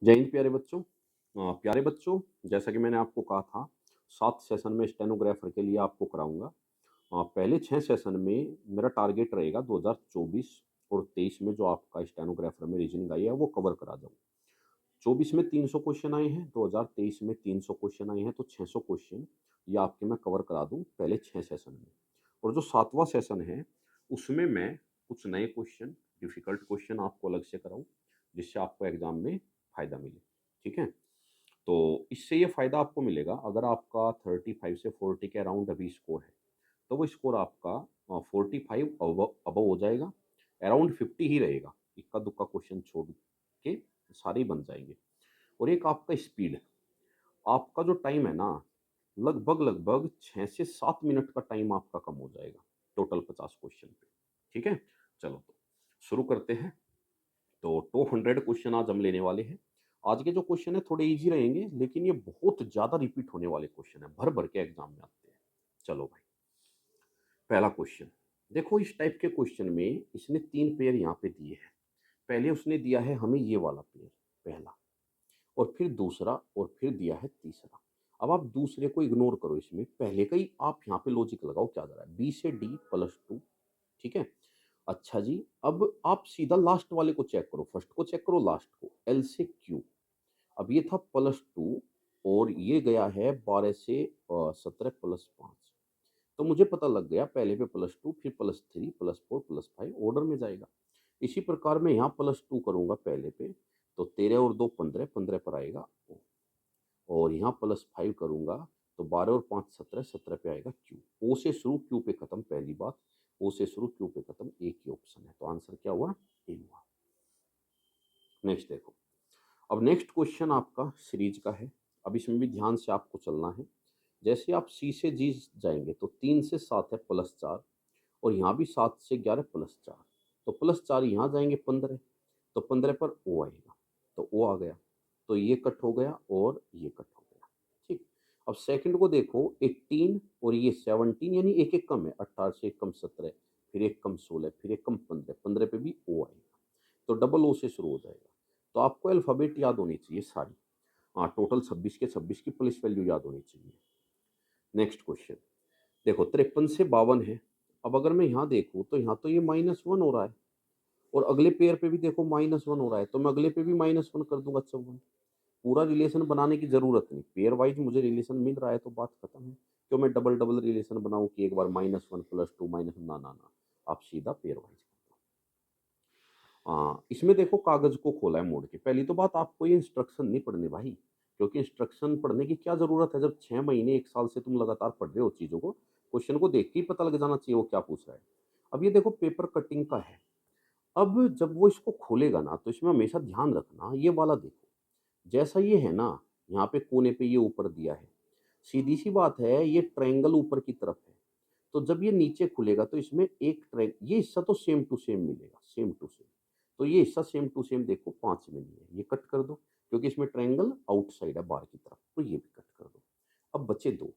जय हिंद प्यारे बच्चों। प्यारे बच्चों, जैसा कि मैंने आपको कहा था 7 सेशन में स्टेनोग्राफर के लिए आपको कराऊँगा। पहले 6 सेशन में मेरा टारगेट रहेगा 2024 और 23 में जो आपका स्टेनोग्राफर में रीजनिंग आई है वो कवर करा दूँ। 24 में 300 क्वेश्चन आए हैं, 2023 में 300 क्वेश्चन आए हैं, तो 600 क्वेश्चन ये आपके मैं कवर करा दूँ पहले 6 सेशन में। और जो 7वां सेशन है, उसमें मैं कुछ नए क्वेश्चन, डिफ़िकल्ट क्वेश्चन आपको अलग से कराऊँ, जिससे आपको एग्ज़ाम में फ़ायदा मिले। ठीक है? तो इससे ये फ़ायदा आपको मिलेगा, अगर आपका 35 से 40 के अराउंड अभी स्कोर है, तो वो स्कोर आपका 45 अबव हो जाएगा, अराउंड 50 ही रहेगा। इक्का-दुक्का क्वेश्चन छोड़ के सारे ही बन जाएँगे। और एक आपका स्पीड, आपका जो टाइम है ना, लगभग 6 से 7 मिनट का टाइम आपका कम हो जाएगा, टोटल 50 क्वेश्चन पे। ठीक है? चलो तो शुरू करते हैं। तो टॉप 100 क्वेश्चन आज हम लेने वाले हैं। आज के जो क्वेश्चन है थोड़े ईज़ी रहेंगे, लेकिन ये बहुत ज़्यादा रिपीट होने वाले क्वेश्चन हैं, भर-भर के एग्ज़ाम में आते हैं। चलो भाई, पहला क्वेश्चन। देखो इस टाइप के क्वेश्चन में इसने 3 पेयर यहाँ पे दिए हैं। पहले उसने दिया है हमें ये वाला पेयर, पहला, और फिर दूसरा, और फिर दिया है तीसरा। अब आप दूसरे को इग्नोर करो, इसमें पहले का ही आप यहाँ पे लॉजिक लगाओ क्या जा रहा है। बी से डी प्लस 2, ठीक है? अच्छा जी, अब आप सीधा लास्ट वाले को चेक करो, फर्स्ट को चेक करो, लास्ट को, एल से क्यू। अब ये था +2 और ये गया है 12 से 17 + 5। तो मुझे पता लग गया पहले पे +2 फिर +3 +4 +5 ऑर्डर में जाएगा। इसी प्रकार मैं यहाँ +2 करूँगा पहले पे, तो 13 और 2 15, 15 पर आएगा ओ, और यहाँ +5 करूँगा तो 12 और 5 17, 17 पे आएगा क्यू। ओ से शुरू क्यू पे खत्म, पहली बात। ओ से शुरू क्यू पे खत्म, एक ही ऑप्शन है, तो आंसर क्या हुआ? ए हुआ। नेक्स्ट देखो। अब नेक्स्ट क्वेश्चन आपका सीरीज का है। अब इसमें भी ध्यान से आपको चलना है। जैसे आप सी से जी जाएँगे तो 3 से 7 है +4, और यहाँ भी 7 से 11 +4। तो +4 यहाँ जाएँगे 15, तो 15 पर ओ आएगा, तो ओ आ गया। तो ये कट हो गया और ये कट हो गया। ठीक। अब सेकंड को देखो, 18 और ये 17, यानी एक-एक कम है। 18 से 1 कम 17, फिर 1 कम 16, फिर 1 कम 15, 15 पे भी ओ आएगा। तो डबल ओ से शुरू हो जाएगा। तो आपको अल्फ़ाबेट याद होनी चाहिए सारी। हाँ, टोटल 26 के 26 की पुलिस वैल्यू याद होनी चाहिए। Next question. देखो 53 से 52 है। अब अगर मैं यहाँ देखूँ तो यहाँ तो ये -1 हो रहा है, और अगले पेयर पे भी देखो -1 हो रहा है, तो मैं अगले पे भी -1 कर दूँगा 54। पूरा रिलेशन बनाने की ज़रूरत नहीं, पेयर वाइज़ मुझे रिलेशन मिल रहा है तो बात खत्म है। क्यों मैं डबल-डबल रिलेशन बनाऊँ कि एक बार -1 +2 माइनस, ना, ना, ना। आप सीधा पेयर वाइज़ कर दो। इसमें देखो कागज़ को खोला है मोड़ के। पहली तो बात, आपको ये इंस्ट्रक्शन नहीं पढ़ने भाई, क्योंकि इंस्ट्रक्शन पढ़ने की क्या ज़रूरत है जब 6 महीने 1 साल से तुम लगातार पढ़ रहे हो चीज़ों को। क्वेश्चन को देख के ही पता लग जाना चाहिए वो क्या पूछ रहा है। अब ये देखो पेपर कटिंग का है। अब जब वो इसको खोलेगा ना, तो इसमें हमेशा ध्यान रखना, ये वाला देखो, जैसा ये है ना, यहाँ पे कोने पे ये ऊपर दिया है, सीधी-सी बात है, ये ट्रायंगल ऊपर की तरफ है। तो जब ये नीचे खुलेगा तो इसमें एक ट्राय ये हिस्सा तो सेम टू सेम मिलेगा, सेम टू सेम। तो ये हिस्सा सेम टू सेम देखो 5 में नहीं है, ये कट कर दो, क्योंकि इसमें ट्रायंगल आउटसाइड है बाहर की तरफ, तो ये भी कट कर दो। अब बचे 2।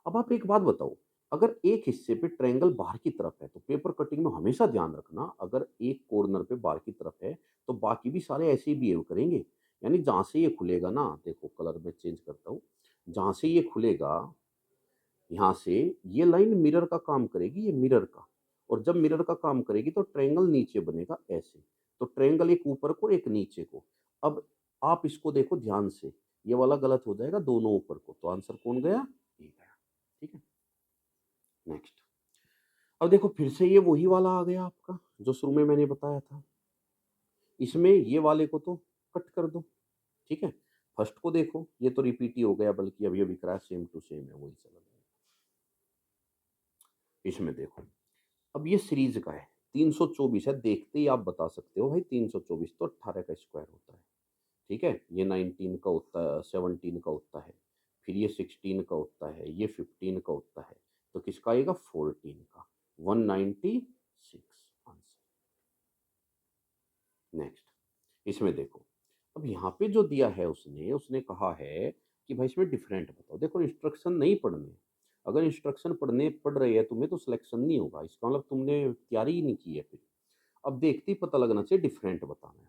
अब आप एक बात बताओ, अगर एक हिस्से पे ट्रायंगल बाहर की तरफ है, तो पेपर कटिंग में हमेशा ध्यान रखना, अगर एक कॉर्नर पे बाहर की तरफ है, तो बाकी भी सारे ऐसे ही बिहेव करेंगे। यानी जहाँ से ये खुलेगा ना, देखो कलर मैं चेंज करता हूँ, जहाँ से ये खुलेगा, यहाँ से ये लाइन मिरर का काम करेगी, ये मिरर का, और जब मिरर का काम करेगी तो ट्रायंगल नीचे बनेगा ऐसे। तो ट्रायंगल एक ऊपर को, एक नीचे को। अब आप इसको देखो ध्यान से, ये वाला गलत हो जाएगा, दोनों ऊपर को, तो आंसर कौन गया? ये गया। ठीक है? नेक्स्ट। अब देखो फिर से ये वही वाला आ गया आपका, जो शुरू में मैंने बताया था। इसमें ये वाले को तो कट कर दो, ठीक है? फर्स्ट को देखो, ये तो रिपीट ही हो गया, बल्कि अभी-अभी कराया, सेम टू सेम है, वही चला गया। इसमें देखो, अब ये सीरीज़ का है, 324 है, देखते ही आप बता सकते हो भाई 324 तो 18 का स्क्वायर होता है, ठीक है? ये 19 का होता है, 17 का होता है, फिर ये 16 का होता है, ये 15 का होता है, तो किसका आएगा? 14 का, 196 आंसर। नेक्स्ट, इसमें देखो, अब यहाँ पे जो दिया है उसने, उसने कहा है कि भाई इसमें डिफरेंट बताओ। देखो इंस्ट्रक्शन नहीं पढ़ने, अगर इंस्ट्रक्शन पढ़ रहे हैं तुम्हें तो सिलेक्शन नहीं होगा, इसका मतलब तुमने तैयारी ही नहीं की है फिर। अब देखते ही पता लगना चाहिए डिफरेंट बताना है।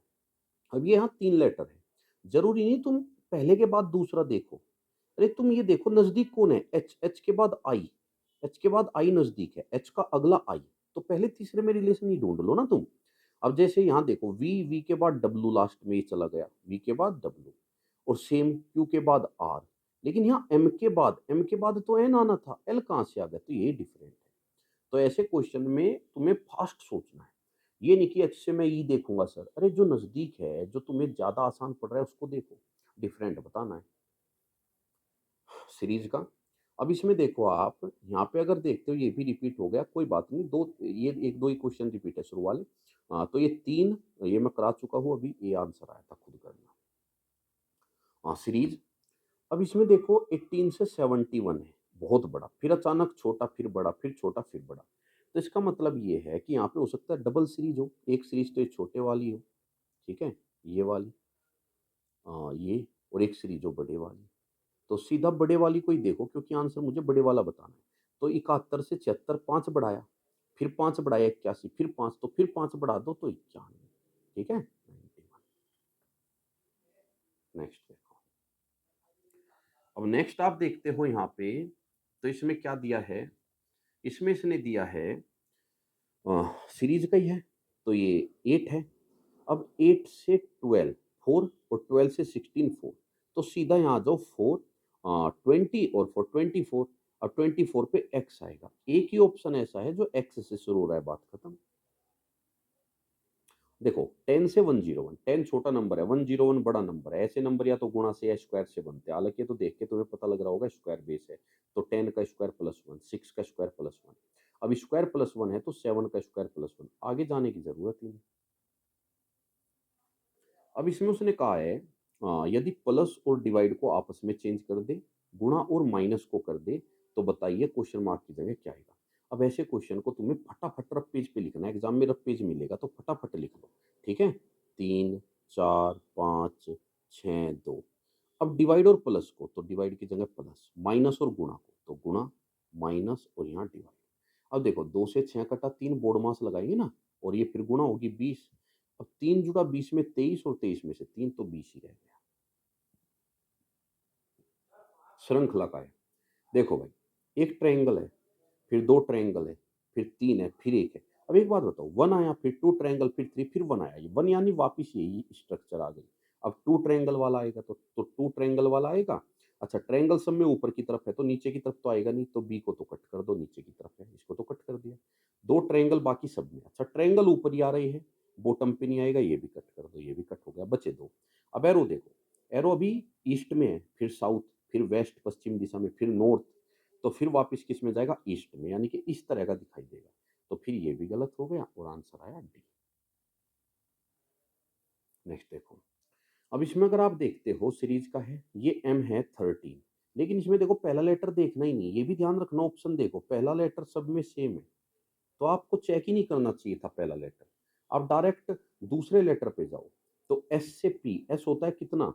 अब ये यहाँ 3 लेटर है, ज़रूरी नहीं तुम पहले के बाद दूसरा देखो। अरे तुम ये देखो नज़दीक कौन है? एच, एच के बाद आई, एच के बाद आई नज़दीक है, एच का अगला आई, तो पहले तीसरे में रिलेशन ही ढूँढ लो ना तुम। अब जैसे यहाँ देखो वी, वी के बाद डब्ल्यू लास्ट में ये चला गया, वी के बाद डब्ल्यू और सेम क्यू के बाद आर। लेकिन यहाँ एम के बाद तो एन आना था, एल कहाँ से आ गया? तो ये डिफरेंट है। तो ऐसे क्वेश्चन में तुम्हें फास्ट सोचना है। ये नहीं कि एच से मैं ई देखूँगा सर, अरे जो नज़दीक है, जो तुम्हें ज़्यादा आसान पड़ रहा है उसको देखो, डिफरेंट बताना है सीरीज़ का। अब इसमें देखो आप, यहाँ पे अगर देखते हो ये भी रिपीट हो गया, कोई बात नहीं, 2 ये 1-2 ही क्वेश्चन रिपीट है शुरू वाले। तो ये 3 ये मैं करा चुका हूँ अभी, ये आंसर आया था, खुद करना। सीरीज़ अब इसमें देखो 18 से 71 है, बहुत बड़ा, फिर अचानक छोटा, फिर बड़ा, फिर छोटा, फिर बड़ा। तो इसका मतलब ये है कि यहाँ पे हो सकता है डबल सीरीज़ हो, एक सीरीज़ तो ये छोटे वाली हो, ठीक है? ये वाली ये और एक सीरीज़ हो बड़े वाली। तो सीधा बड़े वाली को ही देखो क्योंकि आंसर मुझे बड़े वाला बताना है। तो 71 से 76 5 बढ़ाया, फिर 5 बढ़ाया 81, फिर 5 तो फिर 5 बढ़ा दो तो 91, ठीक है? 91। नेक्स्ट देखो। अब नेक्स्ट आप देखते हो यहाँ पे, तो इसमें क्या दिया है? इसमें इसने दिया है सीरीज़ का ही है, तो ये 8 है। अब 8 से 12 4 और 12 से 16 4 तो सीधा यहाँ आ जाओ 4 20 और 4 24 अब 24 पे x आएगा। एक ही ऑप्शन ऐसा है जो x से शुरू हो रहा है, बात खत्म। देखो 10 से 101 10 छोटा नंबर है, 101 बड़ा नंबर है। ऐसे नंबर या तो गुणा से या स्क्वायर से बनते हैं। हालाँकि ये तो देख के तुम्हें पता लग रहा होगा स्क्वायर बेस है। तो 10 का स्क्वायर प्लस 1 6 का स्क्वायर प्लस 1 अब स्क्वायर प्लस 1 है तो 7 का स्क्वायर प्लस 1 आगे जाने की ज़रूरत ही नहीं। अब इसमें उसने कहा है यदि प्लस और डिवाइड को आपस में चेंज कर दे, गुणा और माइनस को कर दे, तो बताइए क्वेश्चन मार्क की जगह क्या आएगा? अब ऐसे क्वेश्चन को तुम्हें फटाफट रफ पेज पे लिखना है, एग्जाम में रफ पेज मिलेगा तो फटाफट लिख लो, ठीक है? 3, 4, 5, 6, 2 अब डिवाइड और प्लस को, तो डिवाइड की जगह प्लस, माइनस और गुणा को, तो गुणा, माइनस और यहाँ डिवाइड। अब देखो 2 से 6 कटा 3 बोर्ड मास लगाएंगे ना, और ये फिर गुणा होगी 20। अब 3 जुड़ा 20 में 23 और 23 में से 3 तो 20 ही रह गया। श्रृंखला का है। देखो भाई, एक ट्रायंगल है, फिर 2 ट्रायंगल है, फिर 3 है, फिर 1 है। अब एक बात बताओ, 1 आया, फिर 2 ट्रायंगल, फिर 3, फिर 1 आया। ये 1 यानी वापिस यही स्ट्रक्चर आ गई। अब 2 ट्रायंगल वाला आएगा तो 2 ट्रायंगल वाला आएगा। अच्छा, ट्रायंगल सब में ऊपर की तरफ है तो नीचे की तरफ तो आएगा नहीं, तो बी को तो कट कर दो, नीचे की तरफ है, इसको तो कट कर दिया। 2 ट्रायंगल बाकी सब में। अच्छा, ट्रायंगल ऊपर ही आ रही है, बॉटम पे नहीं आएगा, ये भी कट कर दो, ये भी कट हो गया, बचे 2। अब एरो देखो, एरो अभी ईस्ट में है, फिर साउथ, फिर वेस्ट पश्चिम दिशा में, फिर नॉर्थ, तो फिर वापस किस में जाएगा? ईस्ट में, यानी कि इस तरह का दिखाई देगा। तो फिर ये भी गलत हो गया और आंसर आया डी। नेक्स्ट देखो। अब इसमें अगर आप देखते हो सीरीज का है, ये एम है 13, लेकिन इसमें देखो पहला लेटर देखना ही नहीं, ये भी ध्यान रखना, ऑप्शन देखो पहला लेटर सब में सेम है, तो आपको चेक ही नहीं करना चाहिए था पहला लेटर। आप डायरेक्ट दूसरे लेटर पे जाओ। तो एस से पी, एस होता है कितना?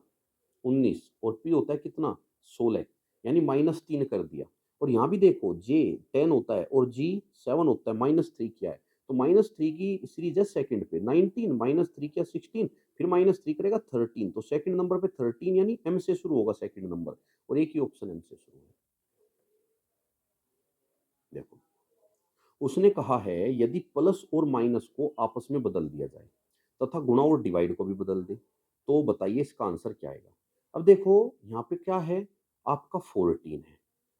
19 और पी होता है कितना? 16, यानी -3 कर दिया। और यहाँ भी देखो जे 10 होता है और जी 7 होता है, -3 क्या है? तो -3 की सीरीज है सेकंड पे, 19 -3 क्या 16, फिर -3 करेगा 13, तो सेकंड नंबर पे 13 यानी एम से शुरू होगा सेकंड नंबर, और एक ही ऑप्शन एम से शुरू है। देखो, उसने कहा है यदि प्लस और माइनस को आपस में बदल दिया जाए तथा गुणा और डिवाइड को भी बदल दे, तो बताइए इसका आंसर क्या आएगा? अब देखो यहाँ पे क्या है, आपका 14 है।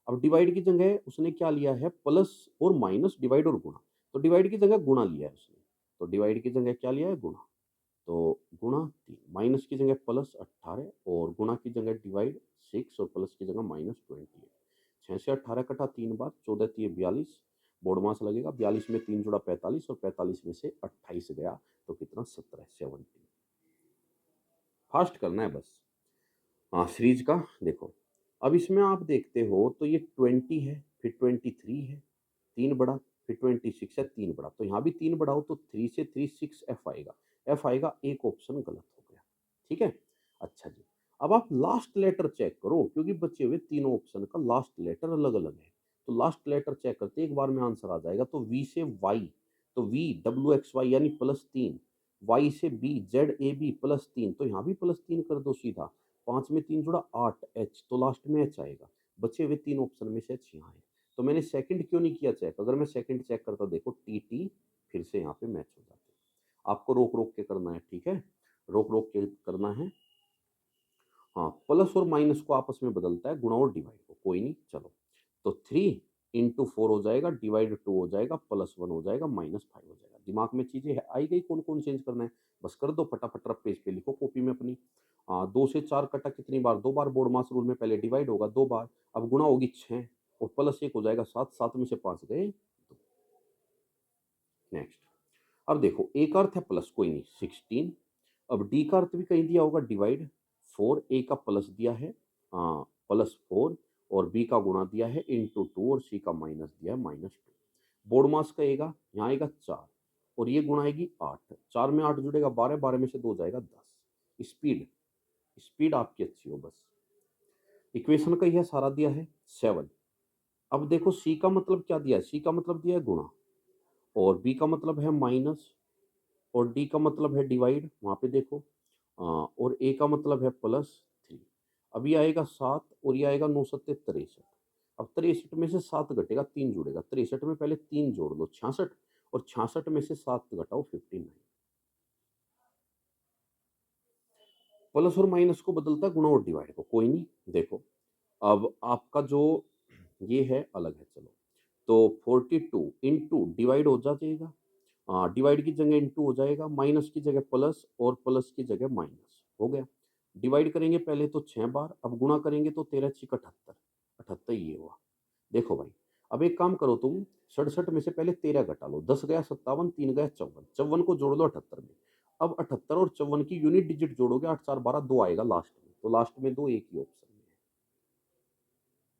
अब डिवाइड की जगह उसने क्या लिया है? प्लस और माइनस, डिवाइड और गुणा। तो डिवाइड की जगह गुणा लिया है उसने, तो डिवाइड की जगह क्या लिया है? गुणा। तो गुणा 3, माइनस की जगह प्लस 18 और गुणा की जगह डिवाइड 6 और प्लस की जगह -28। 6 से 18 कटा 3 बार, 14 तिये 42, बोर्ड मास लगेगा। 42 में 3 जुड़ा 45 और 45 में से 28 गया, तो कितना? 17, 17। फास्ट करना है बस। हाँ, सीरीज का देखो। अब इसमें आप देखते हो तो ये 20 है, फिर 23 है, 3 बढ़ा, फिर 26 है, 3 बढ़ा। तो यहाँ भी 3 बढ़ाओ तो 3 से 3 6 एफ आएगा। एफ आएगा, एक ऑप्शन गलत हो गया। ठीक है? अच्छा जी। अब आप लास्ट लेटर चेक करो क्योंकि बचे हुए तीनों ऑप्शन का लास्ट लेटर अलग-अलग है। तो लास्ट लेटर चेक करते एक बार में आंसर आ जाएगा। तो वी से वाई, तो वी डब्ल्यू एक्स वाई यानी +3, वाई से बी जेड ए बी +3, तो यहाँ भी +3 कर दो सीधा। 5 में 3 जुड़ा 8 एच, तो लास्ट में एच आएगा। बचे हुए 3 ऑप्शन में से एच यहाँ है। तो मैंने सेकंड क्यों नहीं किया चेक? अगर मैं सेकंड चेक करता, देखो टी टी फिर से यहाँ पे मैच हो जाते। आपको रोक रोक के करना है, ठीक है? रोक रोक के करना है। हाँ, प्लस और माइनस को आपस में बदलता है गुणा और डिवाइड को, कोई नहीं, चलो। तो 3 इंटू 4 हो जाएगा, डिवाइड 2 हो जाएगा, +1 हो जाएगा, -5 हो जाएगा। दिमाग में चीजें आई गई, कौन कौन चेंज करना है? बस कर दो फटाफट, रफ पेज पे लिखो कॉपी में अपनी। 2 से 4 कटा कितनी बार? 2 बार। बोर्ड मास रूल में पहले डिवाइड होगा 2 बार, अब गुणा होगी 6 और +1 हो जाएगा 7, 7 में से 5 गए 2। नेक्स्ट। अब देखो ए का अर्थ है प्लस, कोई नहीं, 16। अब डी का अर्थ भी कहीं दिया होगा, डिवाइड 4, ए का प्लस दिया है +4 और बी का गुणा दिया है ×2 और सी का माइनस दिया है -2। बोर्ड मास का आएगा, यहाँ आएगा 4 और ये गुणा आएगी 8। 4 में 8 जुड़ेगा 12, 12 में से 2 जाएगा 10। स्पीड, स्पीड आपकी अच्छी हो बस। इक्वेशन का यह सारा दिया है 7। अब देखो सी का मतलब क्या दिया है? सी का मतलब दिया है गुणा और बी का मतलब है माइनस और डी का मतलब है डिवाइड, वहाँ पे देखो। और ए का मतलब है +3। अब ये आएगा 7 और ये आएगा 9 सत्ते 63। अब 63 में से 7 घटेगा, 3 जुड़ेगा। 63 में पहले 3 जोड़ लो, 66, और 66 में से 7 घटाओ, 59। प्लस और माइनस को बदलता है गुणा और डिवाइड को, कोई नहीं, देखो। अब आपका जो ये है अलग है, चलो। तो 42 इंटू डिवाइड हो जाएगा, डिवाइड की जगह इंटू हो जाएगा, माइनस की जगह प्लस और प्लस की जगह माइनस, हो गया। डिवाइड करेंगे पहले तो 6 बार, अब गुणा करेंगे तो 13 छिक 78, 78 ये हुआ। देखो भाई, अब एक काम करो तुम, 67 में से पहले 13 घटा लो, 10 गया 57, 3 गया 54, 54 को जोड़ लो 78 में। अब 78 और 54 की यूनिट डिजिट जोड़ोगे, 8 4 12, 2 आएगा लास्ट में, तो लास्ट में 2 एक ही ऑप्शन में है,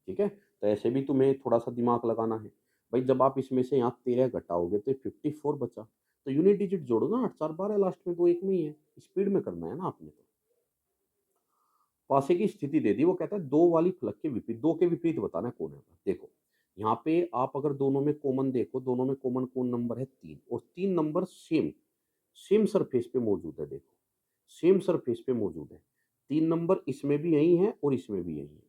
ठीक है? तो ऐसे भी तुम्हें थोड़ा सा दिमाग लगाना है भाई। जब आप इसमें से यहाँ 13 घटाओगे तो 54 बचा, तो यूनिट डिजिट जोड़ो ना, 8 4 12, लास्ट में 2 एक में ही है। स्पीड में करना है ना आपने। तो पासे की स्थिति दे दी, वो कहता है दो वाली फलक के विपरीत, दो के विपरीत बताना है कौन है। देखो यहाँ पे आप अगर दोनों में कॉमन देखो, दोनों में कॉमन कौन नंबर है? 3, और 3 नंबर सेम सेम सरफेस पे मौजूद है। देखो सेम सरफेस पे मौजूद है, 3 नंबर इसमें भी यही है और इसमें भी यही है।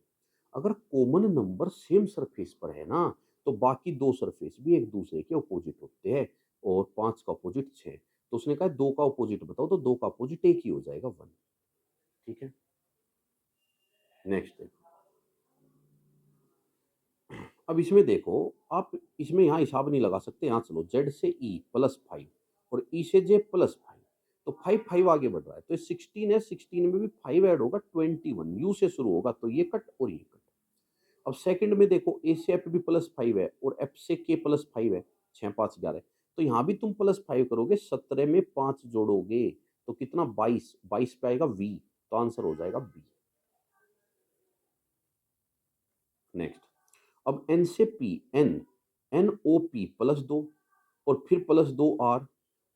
अगर कॉमन नंबर सेम सरफेस पर है ना, तो बाकी 2 सरफेस भी एक दूसरे के अपोजिट होते हैं, और 5 का अपोजिट 6। तो उसने कहा 2 का अपोजिट बताओ, तो 2 का अपोजिट एक ही हो जाएगा, 1। ठीक है, नेक्स्ट देखो। अब इसमें देखो, आप इसमें यहाँ हिसाब नहीं लगा सकते। यहाँ चलो, जेड से ई +5 और ई से जे +5, तो 5 5 आगे बढ़ रहा है, तो 16 है, 16 में भी 5 ऐड होगा, 21। यू से शुरू होगा, तो ये कट और ये कट। अब सेकंड में देखो, ए से एफ भी +5 है और एफ से के +5 है, 6 5 11। तो यहाँ भी तुम +5 करोगे, 17 में 5 जोड़ोगे तो कितना? 22, 22 पे आएगा वी, तो आंसर हो जाएगा बी। नेक्स्ट। अब एन से P, N N O P +2 और फिर +2 आर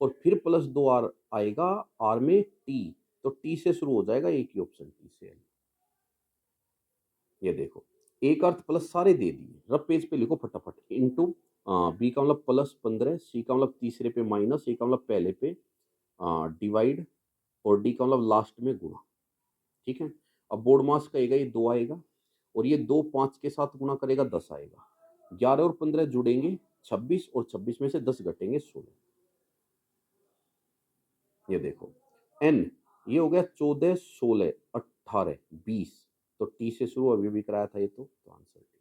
और फिर +2 आर आएगा, आर में टी, तो टी से शुरू हो जाएगा, एक ही ऑप्शन टी से एन। ये देखो, ए का अर्थ प्लस सारे दे दिए, रब पेज पे लिखो फटाफट। इंटू बी का मतलब +15, सी का मतलब तीसरे पे माइनस, ए का मतलब पहले पे डिवाइड और डी का मतलब लास्ट में गुणा। ठीक है, अब बोर्ड मास कहेगा ये 2 आएगा और ये 2 5 के साथ गुणा करेगा, 10 आएगा। 11 और 15 जुड़ेंगे 26 और 26 में से 10 घटेंगे 16। ये देखो, एन ये हो गया 14 16 18 20, तो टी से शुरू अभी भी कराया था ये, तो आंसर टी।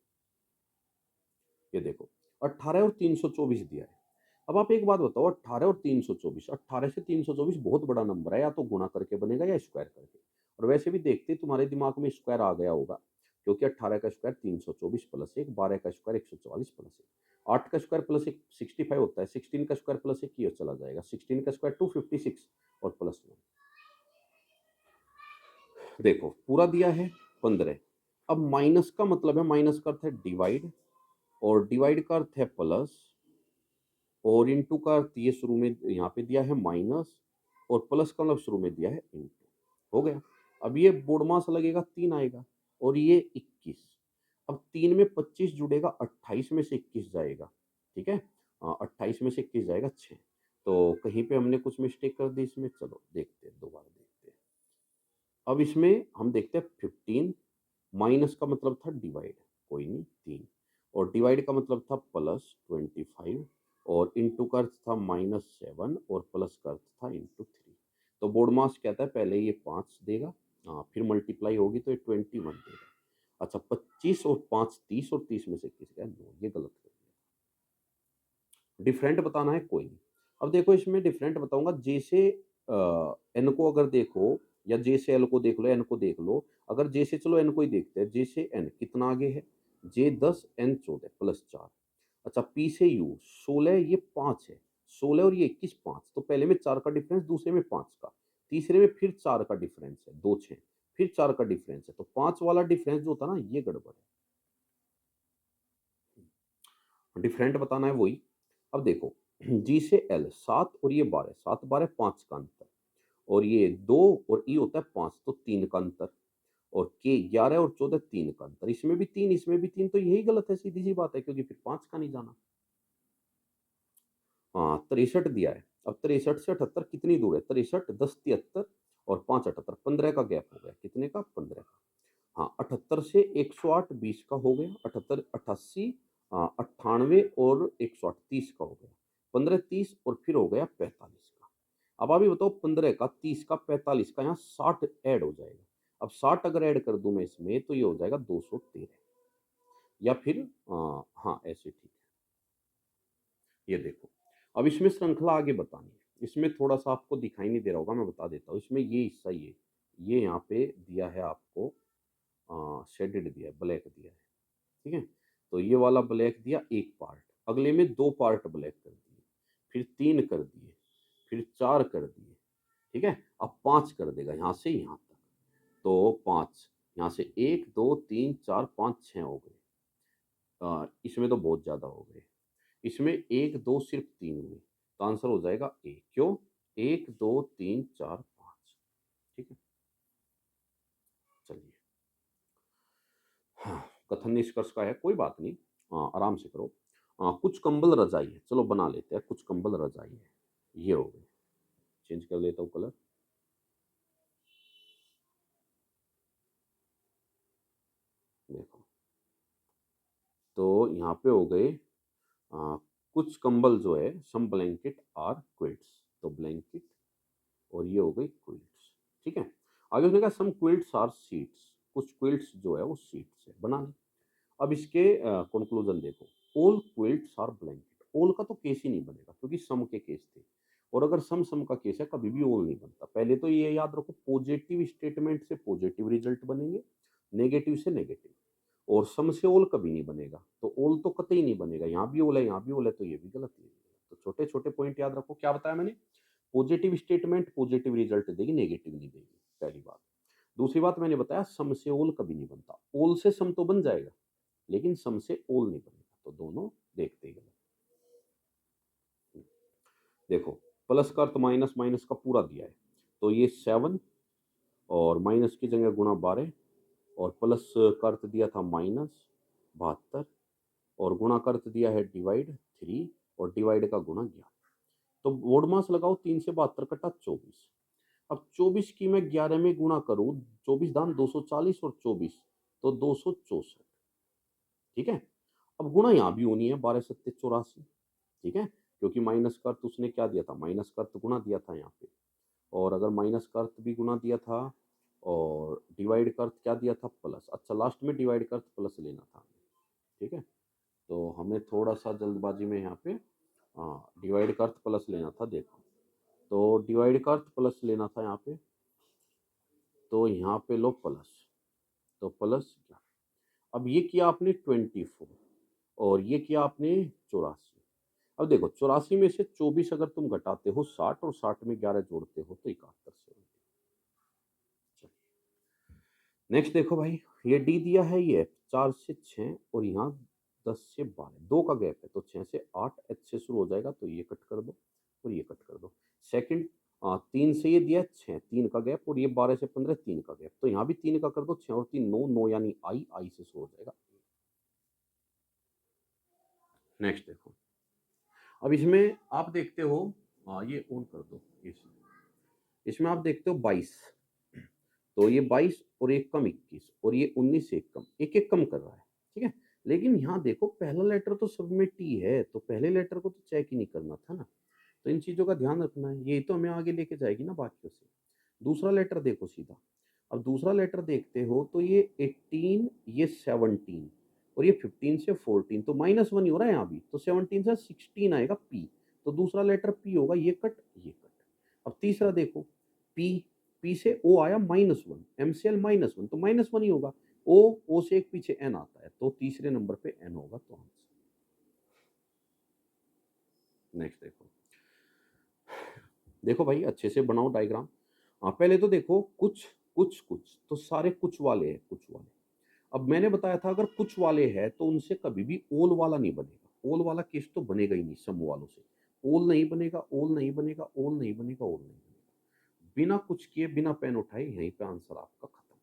ये देखो, 18 और 324 दिया है। अब आप एक बात बताओ, 18 और 324, 18 से 324 बहुत बड़ा नंबर है, या तो गुणा करके बनेगा या स्क्वायर करके। और वैसे भी देखते तुम्हारे दिमाग में स्क्वायर आ गया होगा, क्योंकि 18 का स्क्वायर 324 + 1, 12 का स्क्वायर 144 + 1, 8 का स्क्वायर +1 65 होता है, 16 का स्क्वायर +1 ये चला जाएगा, 16 का स्क्वायर 256 और +1। देखो पूरा दिया है 15। अब माइनस का मतलब है, माइनस का अर्थ है डिवाइड और डिवाइड का अर्थ है प्लस, और इंटू का अर्थ ये शुरू में यहाँ पे दिया है माइनस और प्लस का मतलब शुरू में दिया है इंटू। हो गया। अब ये बोर्ड मास लगेगा 3 आएगा और ये 21। अब 3 में 25 जुड़ेगा, 28 में से 21 जाएगा, ठीक है। 28 में से 21 जाएगा 6। तो कहीं पे हमने कुछ मिस्टेक कर दी इसमें, चलो देखते हैं, दोबारा देखते हैं। अब इसमें हम देखते हैं 15 माइनस का मतलब था डिवाइड, कोई नहीं 3, और डिवाइड का मतलब था प्लस 25, और इंटू का अर्थ था -7, और प्लस का अर्थ था इंटू 3। तो बोर्ड मास कहता है पहले ये 5 देगा, फिर मल्टीप्लाई होगी तो ये 21 देगा। अच्छा, 25 और 5 30, और 30 में से किस गया 9, ये गलत कर दिया। डिफरेंट बताना है, कोई नहीं। अब देखो इसमें डिफरेंट बताऊंगा, जैसे एन को अगर देखो, या जे से एल को देख लो, एन को देख लो। अगर जे से, चलो एन को ही देखते हैं, जे से एन कितना आगे है, जे 10 एन 14 प्लस 4। अच्छा, पी से यू 16, ये 5 है, 16 और ये 21 5, तो पहले में 4 का डिफरेंस, दूसरे में 5 का, तीसरे में फिर 4 का डिफरेंस है, 2 6, फिर 4 का डिफरेंस है, तो 5 वाला डिफरेंस जो था ना, ये गड़बड़ है। डिफरेंट बताना है वही। अब देखो, जी से एल 7 और ये 12, 7 12 5 का अंतर, और ये 2 और ई होता है 5, तो 3 का अंतर, और के 11 और 14 3 का अंतर, इसमें भी 3, इसमें भी 3, तो यही गलत है, सीधी सी बात है, क्योंकि फिर 5 का नहीं जाना। हाँ, 63 दिया है। अब 63 से 78 कितनी दूर है, 63 10 73 और 5 78, 15 का गैप हो गया, कितने का, 15 का। हाँ, 78 से 108 20 का हो गया, 78 88 98 और 108 30 का हो गया, 15 30 और फिर हो गया 45 का। अब आप ही बताओ, 15 का 30 का 45 का, यहाँ 60 ऐड हो जाएगा। अब 60 अगर ऐड कर दूं मैं इसमें, तो ये हो जाएगा 213, या फिर हाँ ऐसे ठीक है। ये देखो, अब इसमें श्रृंखला आगे बतानी है, इसमें थोड़ा सा आपको दिखाई नहीं दे रहा होगा, मैं बता देता हूँ। इसमें ये हिस्सा, ये यहाँ पे दिया है आपको, शेडेड दिया है, ब्लैक दिया है, ठीक है। तो ये वाला ब्लैक दिया एक पार्ट, अगले में 2 पार्ट ब्लैक कर दिए, फिर 3 कर दिए, फिर 4 कर दिए, ठीक है। अब 5 कर देगा यहाँ से यहाँ तक, तो 5 यहाँ से 1 2 3 4 5 6 हो गए। इसमें तो बहुत ज़्यादा हो गए, इसमें 1 2 सिर्फ 3 हुए, तो आंसर हो जाएगा ए। क्यों, 1 2 3 4 5, ठीक है। चलिए, हाँ, कथन निष्कर्ष का है, कोई बात नहीं, आराम से करो। कुछ कंबल रजाई है, चलो बना लेते हैं, कुछ कंबल रजाई है, ये हो गए। चेंज कर लेता हूँ कलर, देखो, तो यहाँ पे हो गए, कुछ कंबल जो है, सम ब्लैंकेट आर क्विल्ट्स, तो ब्लैंकेट, और ये हो गई क्विल्ट्स, ठीक है। आगे उसने कहा सम क्विल्ट्स आर सीट्स, कुछ क्विल्ट्स जो है वो सीट्स है, बना लें। अब इसके कंक्लूजन देखो, all quilts are blanket, all का तो केस ही नहीं बनेगा, क्योंकि सम के केस थे, और अगर सम सम का केस है, कभी भी ऑल नहीं बनता। पहले तो ये याद रखो, पॉजिटिव स्टेटमेंट से पॉजिटिव रिजल्ट बनेंगे, नेगेटिव से नेगेटिव, और सम से ऑल कभी नहीं बनेगा, तो ऑल तो कतई नहीं बनेगा, यहाँ भी ऑल है, यहाँ भी ऑल है, तो ये भी गलत है। तो छोटे छोटे पॉइंट याद रखो, क्या बताया मैंने, पॉजिटिव स्टेटमेंट पॉजिटिव रिजल्ट देगी, नेगेटिव नहीं देगी, पहली बात। दूसरी बात मैंने बताया, सम से ओल कभी नहीं बनता, ओल से सम तो बन जाएगा, लेकिन सम से ओल नहीं बनेगा, तो दोनों देखते ही गलत। देखो, प्लस का अर्थ माइनस, माइनस का पूरा दिया है, तो ये 7, और माइनस की जगह गुणा 12, और प्लस का अर्थ दिया था -72, और गुणा का अर्थ दिया है डिवाइड 3, और डिवाइड का गुणा 11। तो बोर्ड मास लगाओ, 3 से 72 कटा 24। अब 24 की मैं 11 में गुणा करूं, 24 दान 240 और 24, तो 264, ठीक है। अब गुणा यहाँ भी होनी है, 12 सत्ते 84, ठीक है, क्योंकि माइनस का अर्थ उसने क्या दिया था, माइनस का अर्थ गुणा दिया था यहाँ पे, और अगर माइनस का अर्थ भी गुणा दिया था, और डिवाइड का अर्थ क्या दिया था, प्लस। अच्छा, लास्ट में डिवाइड का अर्थ प्लस लेना था हमें, ठीक है। तो हमें थोड़ा सा जल्दबाजी में यहाँ पे, डिवाइड का अर्थ प्लस लेना था, देखो, तो डिवाइड का अर्थ प्लस लेना था यहाँ पे, तो यहाँ पे लो प्लस, तो प्लस क्या, अब ये किया आपने 24, और ये किया आपने 84। अब देखो, 84 में से 24 अगर तुम घटाते हो 60, और 60 में 11 जोड़ते हो तो 71 से होगी। नेक्स्ट देखो भाई, ये डी दिया है, ये 4 से 6, और यहाँ 10 से 12, 2 का गैप है, तो 6 से 8 एच से शुरू हो जाएगा, तो ये कट कर दो, और ये कट कर दो। सेकंड, 3 से ये दिया है 6, 3 का गैप, और ये 12 से 15 3 का गैप, तो यहाँ भी 3 का कर दो, 6 और 3 9, 9 यानी आई, आई से शुरू हो जाएगा। नेक्स्ट देखो, अब इसमें आप देखते हो, हाँ ये ऑन कर दो। इसमें आप देखते हो 22, तो ये 22 और एक कम 21 और ये 19 से एक कम, एक एक कम कर रहा है, ठीक है। लेकिन यहाँ देखो पहला लेटर तो सब में टी है, तो पहले लेटर को तो चेक ही नहीं करना था ना। तो इन चीज़ों का ध्यान रखना है, यही तो हमें आगे लेके जाएगी ना बाकियों से। दूसरा लेटर देखो सीधा। अब दूसरा लेटर देखते हो तो ये 18, ये 17 और ये 15 से 14, तो -1 ही हो रहा है यहाँ भी, तो 17 से 16 आएगा पी। तो दूसरा लेटर पी होगा, ये कट ये कट। अब तीसरा देखो, पी, पी से ओ आया -1, एमसीएल -1, तो -1 ही होगा। ओ से एक पीछे एन आता है, तो तीसरे नंबर पे एन होगा, तो आंसर। नेक्स्ट देखो, देखो भाई अच्छे से बनाओ डायग्राम। हाँ पहले तो देखो कुछ कुछ कुछ, तो सारे कुछ वाले हैं, कुछ वाले। अब मैंने बताया था अगर कुछ वाले हैं तो उनसे कभी भी ओल वाला नहीं बनेगा, ओल वाला केस तो बनेगा ही नहीं सम वालों से। ओल नहीं बनेगा, ओल नहीं बनेगा, ओल नहीं बनेगा, ओल नहीं बनेगा। बिना कुछ किए, बिना पेन उठाए यहीं पे आंसर आपका खत्म।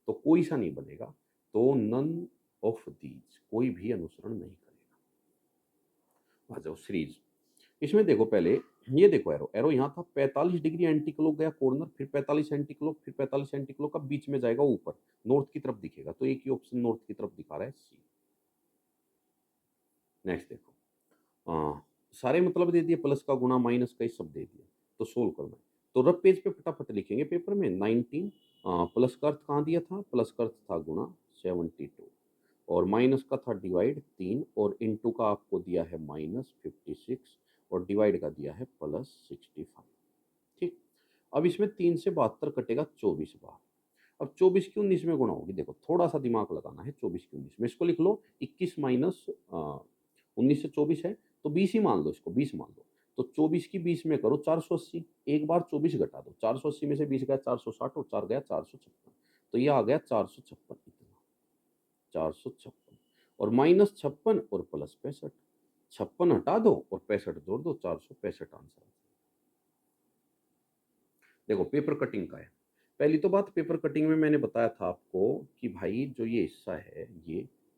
तो कोई सा नहीं बनेगा। तो नन ऑफ दीज, कोई भी अनुसरण नहीं करेगा। आ जाओ सीरीज। इसमें देखो पहले, ये देखो एरो, एरो यहाँ था 45 डिग्री एंटी क्लॉक गया कॉर्नर, फिर 45 एंटी क्लॉक, फिर 45 एंटी क्लॉक का बीच में जाएगा ऊपर, नॉर्थ की तरफ दिखेगा, तो एक ही ऑप्शन नॉर्थ की तरफ दिखा रहा है, सी। नेक्स्ट देखो, सारे मतलब दे दिए, प्लस का गुणा माइनस का, ये सब दे दिया, तो सोल्व करना है। तो रफ पेज पे फटाफट लिखेंगे पेपर में 19, प्लस का अर्थ कहाँ दिया था, प्लस का अर्थ था गुणा 72, और माइनस का था डिवाइड 3, और इनटू का आपको दिया है -56, और डिवाइड का दिया है +65। ठीक। अब इसमें 3 से 72 कटेगा 24 बार। अब 24 की 19 में गुणा होगी, देखो थोड़ा सा दिमाग लगाना है। 24 की 19 में इसको लिख लो, 21 माइनस 19 से 24 है, तो 20 ही मान लो, इसको 20 मान लो। तो 24 की 20 में करो 480, एक बार 24 घटा दो, 480 में से 20 गया 460 और 4 गया 456, तो ये आ गया 456, इतना 456। और -56 और +65, 56 हटा दो और 65 जोड़ दो, 465 आंसर। देखो पेपर कटिंग का है। पहली तो बात, पेपर कटिंग में मैंने बताया था आपको कि भाई जो ये हिस्सा है,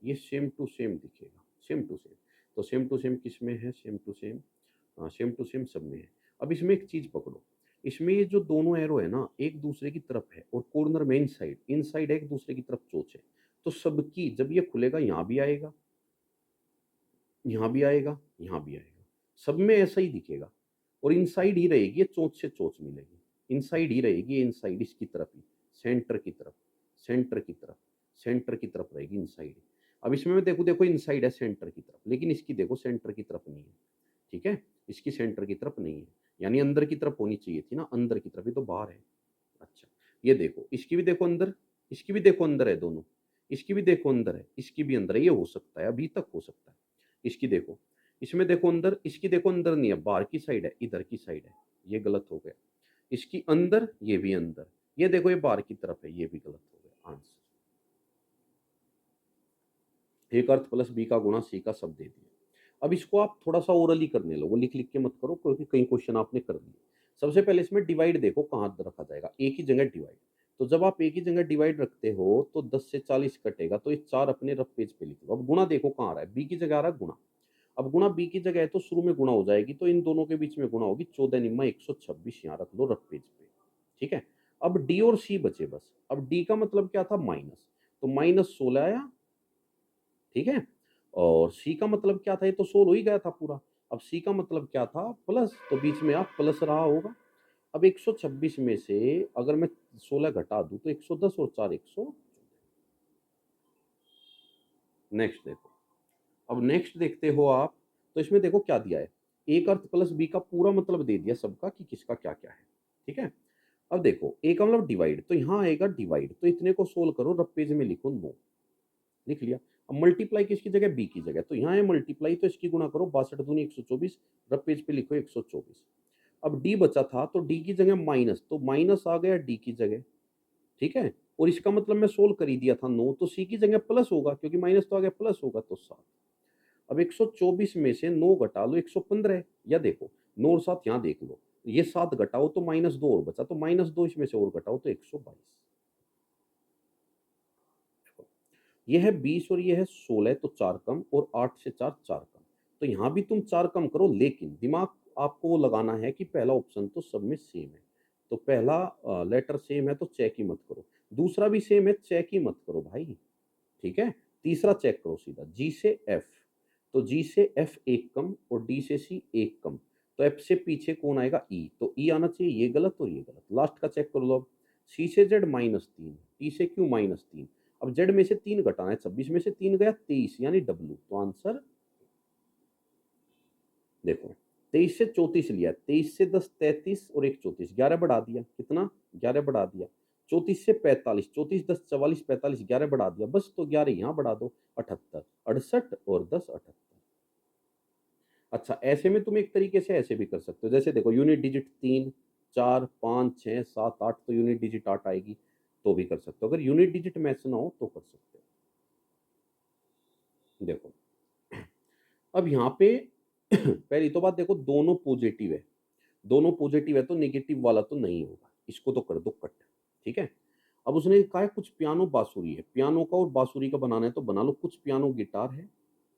ये सेम टू सेम दिखेगा, सेम टू सेम। तो सेम टू सेम किस में है, same to same, same to same सब में है। अब इसमें एक चीज पकड़ो, इसमें ये जो दोनों एरो है ना, एक दूसरे की तरफ है, और कॉर्नर में इन साइड एक दूसरे की तरफ चोच है। तो सबकी जब ये खुलेगा यहाँ भी आएगा, यहाँ भी आएगा, यहाँ भी आएगा, सब में ऐसा ही दिखेगा। और इनसाइड ही रहेगी, ये चोंच से चोंच मिलेगी, इनसाइड ही रहेगी, इनसाइड इसकी तरफ ही, सेंटर की तरफ, सेंटर की तरफ, सेंटर की तरफ रहेगी इनसाइड। अब इसमें मैं देखो, देखो इनसाइड है सेंटर की तरफ, लेकिन इसकी देखो सेंटर की तरफ नहीं है, ठीक है, इसकी सेंटर की तरफ नहीं है, यानी अंदर की तरफ होनी चाहिए थी ना, अंदर की तरफ, ये तो बाहर है। अच्छा, ये देखो, इसकी भी देखो अंदर, इसकी भी देखो अंदर है दोनों, इसकी भी देखो अंदर है, इसकी भी अंदर है, ये हो सकता है, अभी तक हो सकता है। इसकी देखो, इसमें देखो अंदर, इसकी देखो अंदर नहीं है, बाहर की साइड है, इधर की साइड है, ये गलत हो गया। इसकी अंदर, ये भी अंदर, ये देखो ये बाहर की तरफ है, ये भी गलत हो गया आंसर। एक अर्थ प्लस बी का गुणा सी का सब दे दिया। अब इसको आप थोड़ा सा ओरली करने लो, वो लिख लिख के मत करो, क्योंकि कई क्वेश्चन आपने कर दिए। सबसे पहले इसमें डिवाइड देखो कहाँ रखा जाएगा, एक ही जगह डिवाइड। तो जब आप एक ही जगह डिवाइड रखते हो तो 10 से 40 कटेगा, तो ये 4 अपने रफ पेज पे लिख लो। अब गुणा देखो कहाँ आ रहा है, बी की जगह आ रहा है गुणा। अब गुणा बी की जगह है तो शुरू में गुणा हो जाएगी, तो इन दोनों के बीच में गुणा होगी, 14 निम्मा 126 यहाँ रख लो रफ पेज पे, ठीक है। अब डी और सी बचे बस। अब डी का मतलब क्या था, माइनस, तो -16 आया, ठीक है। और सी का मतलब क्या था, ये तो 16 हो ही गया था पूरा। अब सी का मतलब क्या था, प्लस, तो बीच में आप प्लस रहा होगा। अब 126 में से अगर मैं 16 घटा दूं तो 110 और 4 100। नेक्स्ट देखो, अब नेक्स्ट देखते हो आप, तो इसमें देखो क्या दिया है, एक अर्थ प्लस बी का पूरा मतलब दे दिया सबका कि किसका क्या क्या है, ठीक है। अब देखो ए का मतलब डिवाइड, तो यहाँ आएगा डिवाइड, तो इतने को सोल्व करो, रफ पेज में लिखो 9, लिख लिया। अब मल्टीप्लाई किसकी जगह, बी की जगह, तो यहाँ है मल्टीप्लाई, तो इसकी गुणा करो, 62 दूनी 124, रफ पेज पे लिखो 124। अब डी बचा था, तो डी की जगह माइनस, तो माइनस आ गया डी की जगह, ठीक है। और इसका मतलब मैं सोल्व कर ही दिया था 9, तो सी की जगह प्लस होगा, क्योंकि माइनस तो आ गया, प्लस होगा, तो 7। अब 124 में से 9 घटा लो, 115, या देखो 9 और 7 यहाँ देख लो, ये 7 घटाओ तो -2 और बचा, तो -2 इसमें से और घटाओ तो 122। ये है 20 और ये है 16, तो 4 कम, और 8 से 4 4 कम। तो यहाँ भी तुम 4 कम करो, लेकिन दिमाग आपको वो लगाना है कि पहला ऑप्शन तो सब में सेम है, तो पहला लेटर सेम है तो चेक ही मत करो, दूसरा भी सेम है चेक ही मत करो भाई, ठीक है। तीसरा चेक करो सीधा, जी से एफ, तो जी से एफ एक कम और डी से सी एक कम, तो एफ से पीछे कौन आएगा, ई, तो ई आना चाहिए, ये गलत और ये गलत। लास्ट का चेक कर लो अब, सी से जेड -3, टी से क्यू -3, अब जेड में से 3 घटाना है, 26 में से 3 गया 23 यानी डब्ल्यू, तो आंसर देखो 23 से 34 लिया, 23 से 10 33 और एक 34, 11 बढ़ा दिया, कितना 11 बढ़ा दिया, 34 से 45, 34 10 44 45, 11 बढ़ा दिया बस, तो 11 यहाँ बढ़ा दो, 78 68 और 10 78। अच्छा ऐसे में तुम एक तरीके से ऐसे भी कर सकते हो, जैसे देखो यूनिट डिजिट 3 4 5 6 7 8, तो यूनिट डिजिट 8 आएगी, तो भी कर सकते हो, अगर यूनिट डिजिट मैच ना हो तो कर सकते हो। देखो अब यहाँ पे पहली तो बात देखो, दोनों पॉजिटिव है, दोनों पॉजिटिव है तो नेगेटिव वाला तो नहीं होगा, इसको तो कर दो कट, ठीक है। अब उसने कहा है कुछ पियानो बांसुरी है, पियानो का और बांसुरी का बनाना है तो बना लो, कुछ पियानो गिटार है,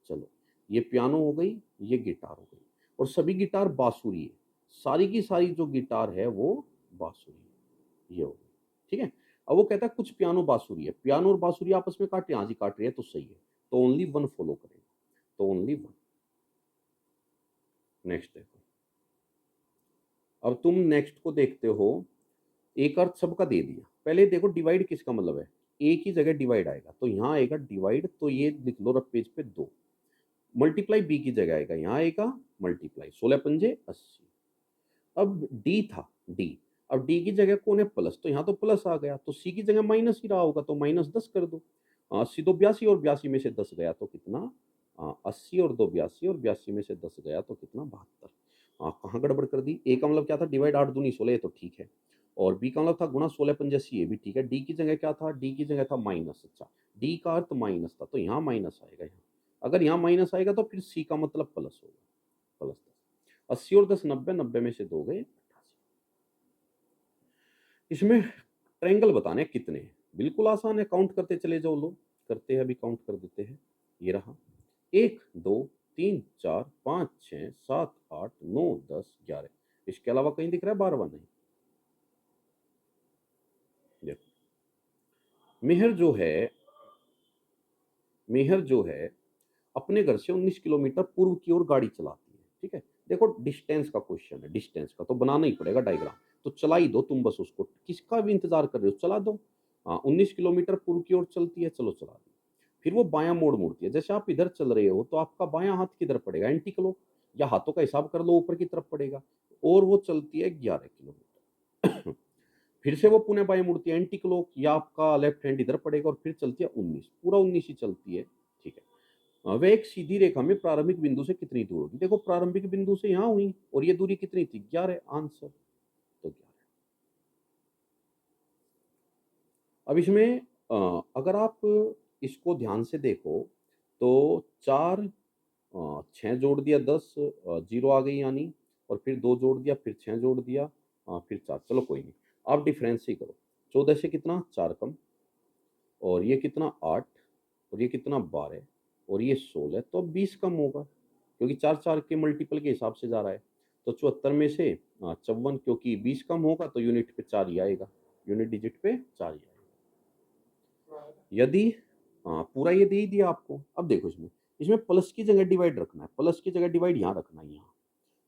चलो ये पियानो हो गई, ये गिटार हो गई, और सभी गिटार बांसुरी है, सारी की सारी जो गिटार है वो बांसुरी है, ये हो गई, ठीक है। अब वो कहता है कुछ पियानो बांसुरी है, पियानो और बांसुरी आपस में काट रहे हैं, हाँ जी काट रही है तो सही है, तो ओनली वन फॉलो करेगा, तो ओनली वन। नेक्स्ट देखो, अब तुम नेक्स्ट को देखते हो, एक अर्थ सबका दे दिया, पहले देखो डिवाइड किसका मतलब है, एक ही जगह डिवाइड आएगा, तो यहाँ आएगा डिवाइड, तो ये लिख लो रफ पेज पे 2, मल्टीप्लाई बी की जगह आएगा, यहाँ आएगा मल्टीप्लाई, 16 पंजे 80। अब डी था, डी, अब डी की जगह कौन है, प्लस, तो यहाँ तो प्लस आ गया, तो सी की जगह माइनस ही रहा होगा, तो -10 कर दो, 80 2 82 और 82 में से 10 गया तो कितना, 80 और 2 82 और 82 में से 10 गया तो कितना, 72। कहाँ गड़बड़ कर दी, ए का मतलब क्या था, डिवाइड 8 दूनी 16, ये तो ठीक है, और बी का मतलब था गुणा 16 पंजे 80, ये भी ठीक है, डी की जगह क्या था, डी की जगह था माइनस, अच्छा डी का अर्थ माइनस था, तो यहाँ माइनस आएगा, यहाँ अगर यहाँ माइनस आएगा तो फिर सी का मतलब प्लस होगा, प्लस 10, 80 और 10 90, 90 में से 2 गए 88। इसमें ट्रायंगल बताने कितने हैं, बिल्कुल आसान है, काउंट करते चले जाओ, लो करते हैं, अभी काउंट कर देते हैं, ये रहा 1 2 3 4 5 6 7 8 9 10 11, इसके अलावा कहीं दिख रहा है 12वां, नहीं। देखो मेहर जो है अपने घर से 19 किलोमीटर पूर्व की ओर गाड़ी चलाती है, ठीक है। देखो डिस्टेंस का क्वेश्चन है, डिस्टेंस का तो बनाना ही पड़ेगा डायग्राम, तो चला ही दो तुम बस उसको, किसका भी इंतजार कर रहे हो चला दो। हाँ 19 किलोमीटर पूर्व की ओर चलती है, चलो चला दी, फिर वो बायां मोड़ मुड़ती है, जैसे आप इधर चल रहे हो तो आपका बायां हाथ किधर पड़ेगा, एंटी क्लॉक, या हाथों का हिसाब कर लो ऊपर की तरफ पड़ेगा, और वो चलती है 11 किलोमीटर। फिर से वो पुनः बाएं मुड़ती है, एंटी क्लॉक, या आपका लेफ्ट हैंड इधर पड़ेगा, और फिर चलती है 19, पूरा 19 ही चलती है, ठीक है। वह एक सीधी रेखा में प्रारंभिक बिंदु से कितनी दूर होगी, देखो प्रारंभिक बिंदु से यहाँ हुई और ये दूरी कितनी थी, 11, आंसर तो 11। अब इसमें अगर आप इसको ध्यान से देखो तो 4 6 जोड़ दिया 10, 0 आ गई यानी, और फिर 2 जोड़ दिया, फिर 6 जोड़ दिया, फिर 4, चलो कोई नहीं, आप डिफरेंस ही करो, 14 से कितना 4 कम, और ये कितना 8, और ये कितना 12, और ये 16, तो अब 20 कम होगा, क्योंकि 4 4 के मल्टीपल के हिसाब से जा रहा है, तो 74 में से 54, क्योंकि 20 कम होगा तो यूनिट पे 4 ही आएगा, यूनिट डिजिट पे 4 ही आएगा। यदि पूरा ये दे ही दिया आपको, अब देखो इसमें इसमें प्लस की जगह डिवाइड रखना है, प्लस की जगह डिवाइड यहाँ रखना है, यहाँ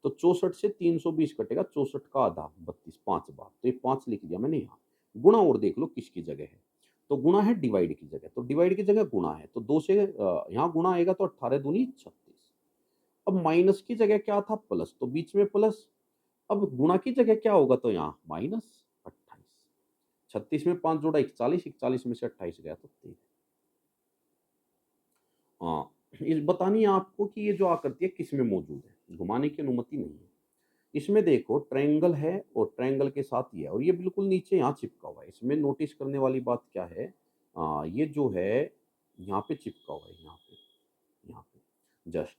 तो 64 से 320 कटेगा, 64 का आधा 32, 5 बार, तो ये 5 लिख दिया मैंने यहाँ। गुणा और देख लो किसकी जगह है, तो गुणा है डिवाइड की जगह, तो डिवाइड की जगह गुणा है, तो 2 से यहाँ गुणा आएगा तो 18 दूनी 36। अब माइनस की जगह क्या था, प्लस, तो बीच में प्लस, अब गुणा की जगह क्या होगा, तो यहाँ माइनस 28, 36 में 5 जोड़ा 41, 41 में से 28 गया तो 13। हाँ इस बतानी है आपको कि ये जो आकृति है किस में मौजूद है, घुमाने की अनुमति नहीं है। इसमें देखो ट्रायंगल है और ट्रायंगल के साथ ये है, और ये बिल्कुल नीचे यहाँ चिपका हुआ है, इसमें नोटिस करने वाली बात क्या है, ये जो है यहाँ पे चिपका हुआ है, यहाँ पे जस्ट,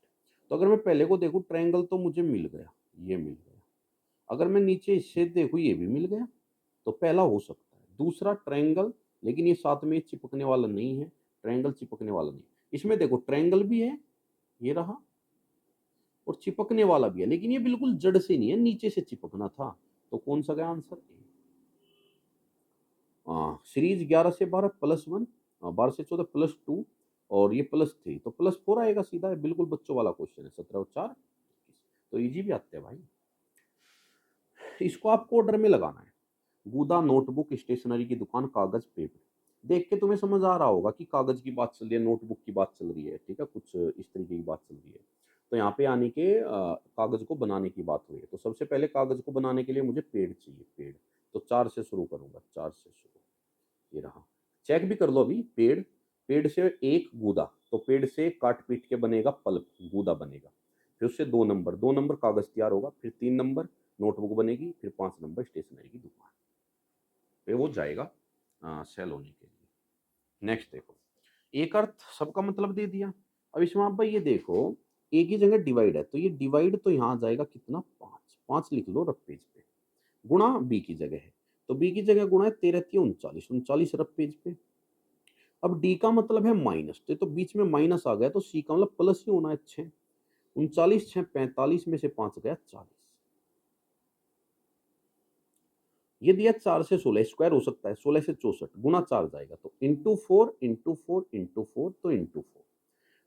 तो अगर मैं पहले को देखूँ ट्रायंगल तो मुझे मिल गया, ये मिल गया, अगर मैं नीचे इससे देखूँ ये भी मिल गया, तो पहला हो सकता है, दूसरा ट्रायंगल, लेकिन ये साथ में चिपकने वाला नहीं है, ट्रायंगल चिपकने वाला नहीं। इसमें देखो ट्रायंगल भी है, ये रहा, और चिपकने वाला भी है, लेकिन ये बिल्कुल जड़ से नहीं है, नीचे से चिपकना था। तो कौन सा गया आंसर? सीरीज 11 से 12 +1, 12 से 14 +2 और ये +3, तो +4 आएगा सीधा। है बिल्कुल बच्चों वाला क्वेश्चन है। 17 और 4 21, तो इजी भी आते हैं भाई। इसको आपको ऑर्डर में लगाना है। गूदा नोटबुक, स्टेशनरी की दुकान, कागज, पेपर। देख के तुम्हें समझ आ रहा होगा कि कागज की बात चल रही है, नोटबुक की बात चल रही है, ठीक है, कुछ इस तरीके की बात चल रही है। तो यहाँ पे यानी कि कागज को बनाने की बात हुई है। तो सबसे पहले कागज को बनाने के लिए मुझे पेड़ चाहिए, पेड़। तो 4 से शुरू करूंगा, 4 से शुरू। ये रहा। चेक भी कर लो अभी। पेड़, पेड़ से एक गूदा, तो पेड़ से काट पीट के बनेगा पल्प, गूदा बनेगा। फिर उससे 2 नंबर, 2 नंबर कागज तैयार होगा। फिर 3 नंबर नोटबुक बनेगी। फिर 5 नंबर स्टेशनरी की दुकान पे वो जाएगा सेल होने के लिए। नेक्स्ट देखो, एक अर्थ सबका मतलब दे दिया। अब इसमें आप भाई ये देखो, एक ही जगह डिवाइड है, तो ये डिवाइड तो यहाँ जाएगा कितना? 5, 5 लिख लो रफ पेज पे। गुणा बी की जगह है, तो बी की जगह गुणा है 13 39, 39 रफ पेज पे। अब डी का मतलब है माइनस, तो बीच में माइनस आ गया, तो सी का मतलब प्लस ही होना है। 6, 39 6 45 में से 5 गया 40। ये दिया 4 से 16, स्क्वायर हो सकता है। 16 से 64 गुना 4 जाएगा, तो इंटू 4 इंटू 4 इंटू 4, तो इंटू 4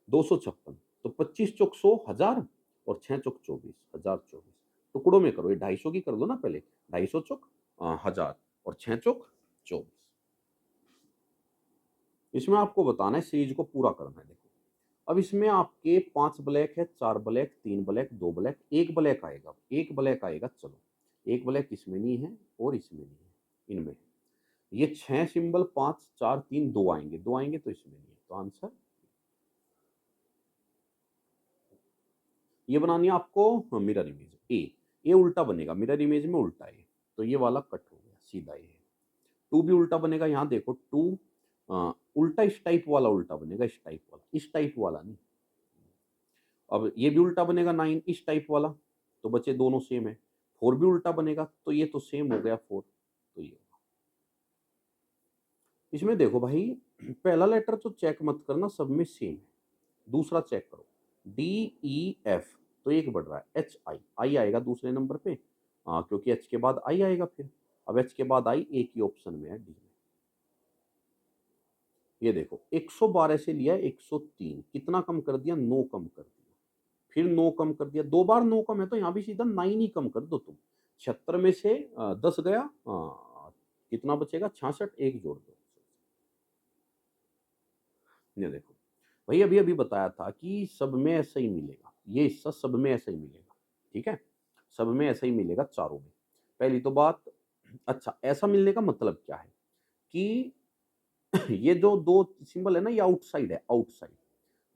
256। तो 25 चौक 100, 1000 और 6 चौक 24, 1024। टुकड़ों में करो, ये 250 की कर दो ना पहले। 250 चौक 1000 और 6 चौक 24। इसमें आपको बताना है, सीरीज को पूरा करना है। देखो, अब इसमें आपके 5 ब्लैक है, 4 ब्लैक, 3 ब्लैक, 2 ब्लैक, 1 ब्लैक आएगा। 1 ब्लैक आएगा, चलो। 1 ब्लैक इसमें नहीं है और इसमें नहीं है, इनमें है। ये 6 सिंबल, 5 4 3 2 आएंगे, 2 आएंगे तो इसमें नहीं है। तो आंसर ये बनानी है आपको मिरर इमेज। ए उल्टा बनेगा, मिरर इमेज में उल्टा है, तो ये वाला कट हो गया, सीधा ये है। 2 भी उल्टा बनेगा, यहाँ देखो 2 उल्टा इस टाइप वाला उल्टा बनेगा, इस टाइप वाला, इस टाइप वाला नहीं। अब ये भी उल्टा बनेगा 9 इस टाइप वाला, तो बचे दोनों सेम है। 4 भी उल्टा बनेगा, तो ये तो सेम हो गया 4, तो ये। इसमें देखो भाई, पहला लेटर तो चेक मत करना, सब में सेम है। दूसरा चेक करो, डी ई एफ, तो एक बढ़ रहा है। एच आई, आई आएगा दूसरे नंबर पे, क्योंकि एच के बाद आई आएगा फिर। अब एच के बाद आई एक ही ऑप्शन में है, डी में। ये देखो 112 से लिया 103, कितना कम कर दिया? 9 कम कर दिया। फिर 9 कम कर दिया, 2 बार 9 कम है, तो यहाँ भी सीधा 9 ही कम कर दो तुम। 76 में से 10 गया, कितना बचेगा? 66, एक जोड़ दो। ये देखो भाई, अभी अभी बताया था कि सब में ऐसा ही मिलेगा, ये हिस्सा सब में ऐसा ही मिलेगा, ठीक है। सब में ऐसा ही मिलेगा, चारों में। पहली तो बात, अच्छा ऐसा मिलने का मतलब क्या है कि ये जो दो सिंबल है ना, ये आउटसाइड है, आउटसाइड।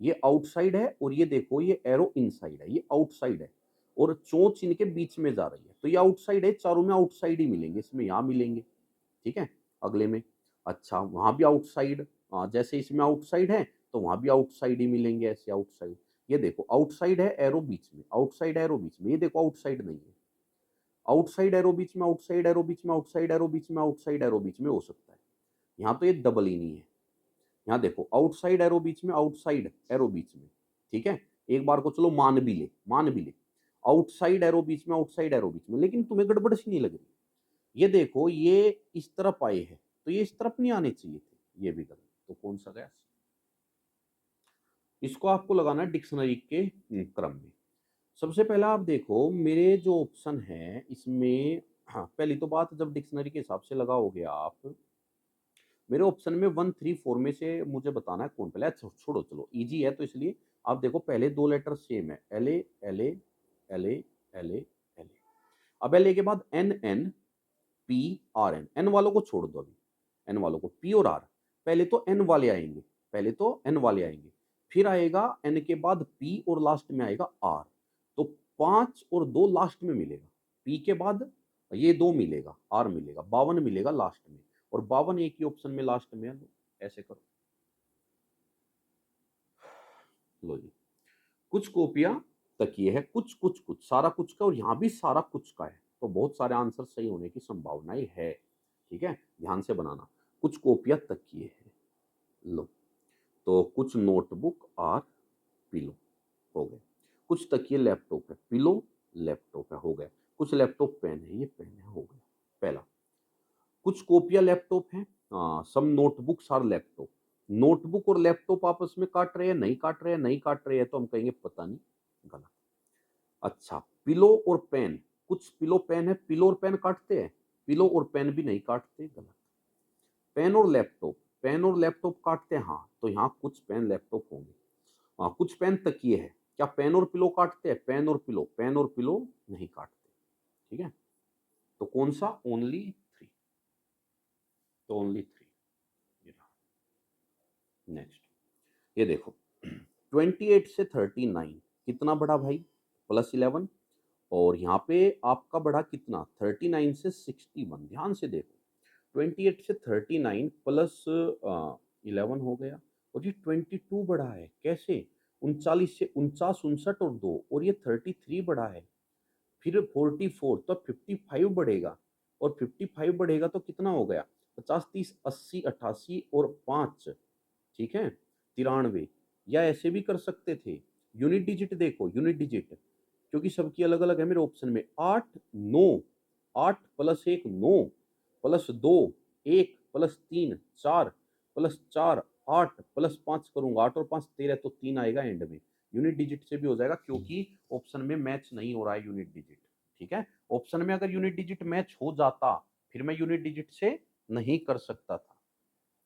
ये आउटसाइड है, और ये देखो ये एरो इनसाइड है, ये आउटसाइड है। और चोंच इनके बीच में जा रही है, तो ये आउटसाइड है। चारों में आउटसाइड ही मिलेंगे, इसमें यहाँ मिलेंगे, ठीक है। अगले में, अच्छा वहां भी आउटसाइड, जैसे इसमें आउटसाइड है, तो वहां भी आउटसाइड ही मिलेंगे, ऐसे आउटसाइड। ये देखो आउटसाइड है, एरो बीच में, आउटसाइड एरो बीच में। ये देखो आउटसाइड नहीं है, आउटसाइड एरो बीच में, आउटसाइड एरो बीच में, आउटसाइड एरो बीच में, आउटसाइड एरो बीच में हो सकता है। यहाँ तो ये डबल ही नहीं है। यहाँ देखो आउटसाइड एरो बीच में, आउटसाइड एरो बीच में, ठीक है। एक बार को चलो मान भी ले, मान भी ले। आउटसाइड एरो बीच में, आउटसाइड एरो बीच में, लेकिन तुम्हें गड़बड़ सी नहीं लग रही? ये देखो ये इस तरफ आए हैं, तो ये इस तरफ नहीं आने चाहिए थे, ये भी गलत। तो कौन सा गया? इसको आपको लगाना है डिक्शनरी के क्रम में। सबसे पहला आप देखो, मेरे जो ऑप्शन है इसमें, हाँ पहली तो बात, जब डिक्शनरी के हिसाब से लगाओगे आप, मेरे ऑप्शन में 1 3 4 में से मुझे बताना है कौन पहले। अच्छा छोड़ो, चलो इजी है तो इसलिए आप देखो, पहले 2 लेटर सेम है, L A L A L A L A L A. अब एल ए के बाद N N P R N, N वालों को छोड़ दो अभी, एन वालों को। पी और आर, पहले तो एन वाले आएंगे, पहले तो एन वाले आएंगे, फिर आएगा एन के बाद पी और लास्ट में आएगा आर। तो 5 और 2 लास्ट में मिलेगा, पी के बाद ये 2 मिलेगा, आर मिलेगा, 52 मिलेगा लास्ट में। और 52 एक ही ऑप्शन में लास्ट में है, लो ऐसे करो। लो जी, कुछ कॉपियां तकिए है, कुछ कुछ कुछ, सारा कुछ का, और यहाँ भी सारा कुछ का है, तो बहुत सारे आंसर सही होने की संभावनाएं है, ठीक है। ध्यान से बनाना। कुछ कॉपियां तकिए है, लो। तो कुछ नोटबुक और पिलो हो गए। कुछ तकिए लैपटॉप है, पिलो लैपटॉप है, हो गया। कुछ लैपटॉप पेन है, ये पेन है, हो गया पहला। कुछ कॉपियाँ लैपटॉप हैं, some notebooks are laptop. Notebook और लैपटॉप आपस में काट रहे हैं, नहीं काट रहे हैं, नहीं काट रहे हैं, तो हम कहेंगे पता नहीं, गलत। अच्छा, पिलो और पेन, कुछ पिलो पेन है, पिलो और पेन काटते हैं, पिलो और पेन भी नहीं काटते, गलत। पेन और लैपटॉप, पेन और लैपटॉप काटते हैं, हाँ, तो यहाँ कुछ पेन लैपटॉप होंगे। हाँ, कुछ पेन तकिए है, क्या पेन और पिलो काटते हैं? पेन और पिलो, पेन और पिलो नहीं काटते, ठीक है। तो कौन सा? ओनली थ्री, तो ओनली थ्री। नेक्स्ट, ये देखो 28 से 39 कितना बढ़ा भाई? +11। और यहाँ पे आपका बढ़ा कितना? 39 से 61। ध्यान से देखो, 28 से 39 प्लस 11 हो गया, और ये 22 बढ़ा है, कैसे? 39 से 49, 59 और 2, और ये 33 बढ़ा है, फिर 44, तो 55 बढ़ेगा, और 55 बढ़ेगा तो कितना हो गया? 50, 30, 80, 88 और 5, ठीक है, 93। या ऐसे भी कर सकते थे, यूनिट डिजिट देखो, यूनिट डिजिट, क्योंकि सबकी अलग अलग है मेरे ऑप्शन में। 8, 9, 8 plus 1 9, plus 2 1, plus 3 4, plus 4 8, plus 5 करूंगा, 8 और 5 13, तो 3 आएगा एंड में। यूनिट डिजिट से भी हो जाएगा, क्योंकि ऑप्शन में मैच नहीं हो रहा है यूनिट डिजिट, ठीक है। ऑप्शन में अगर यूनिट डिजिट मैच हो जाता, फिर मैं यूनिट डिजिट से नहीं कर सकता था,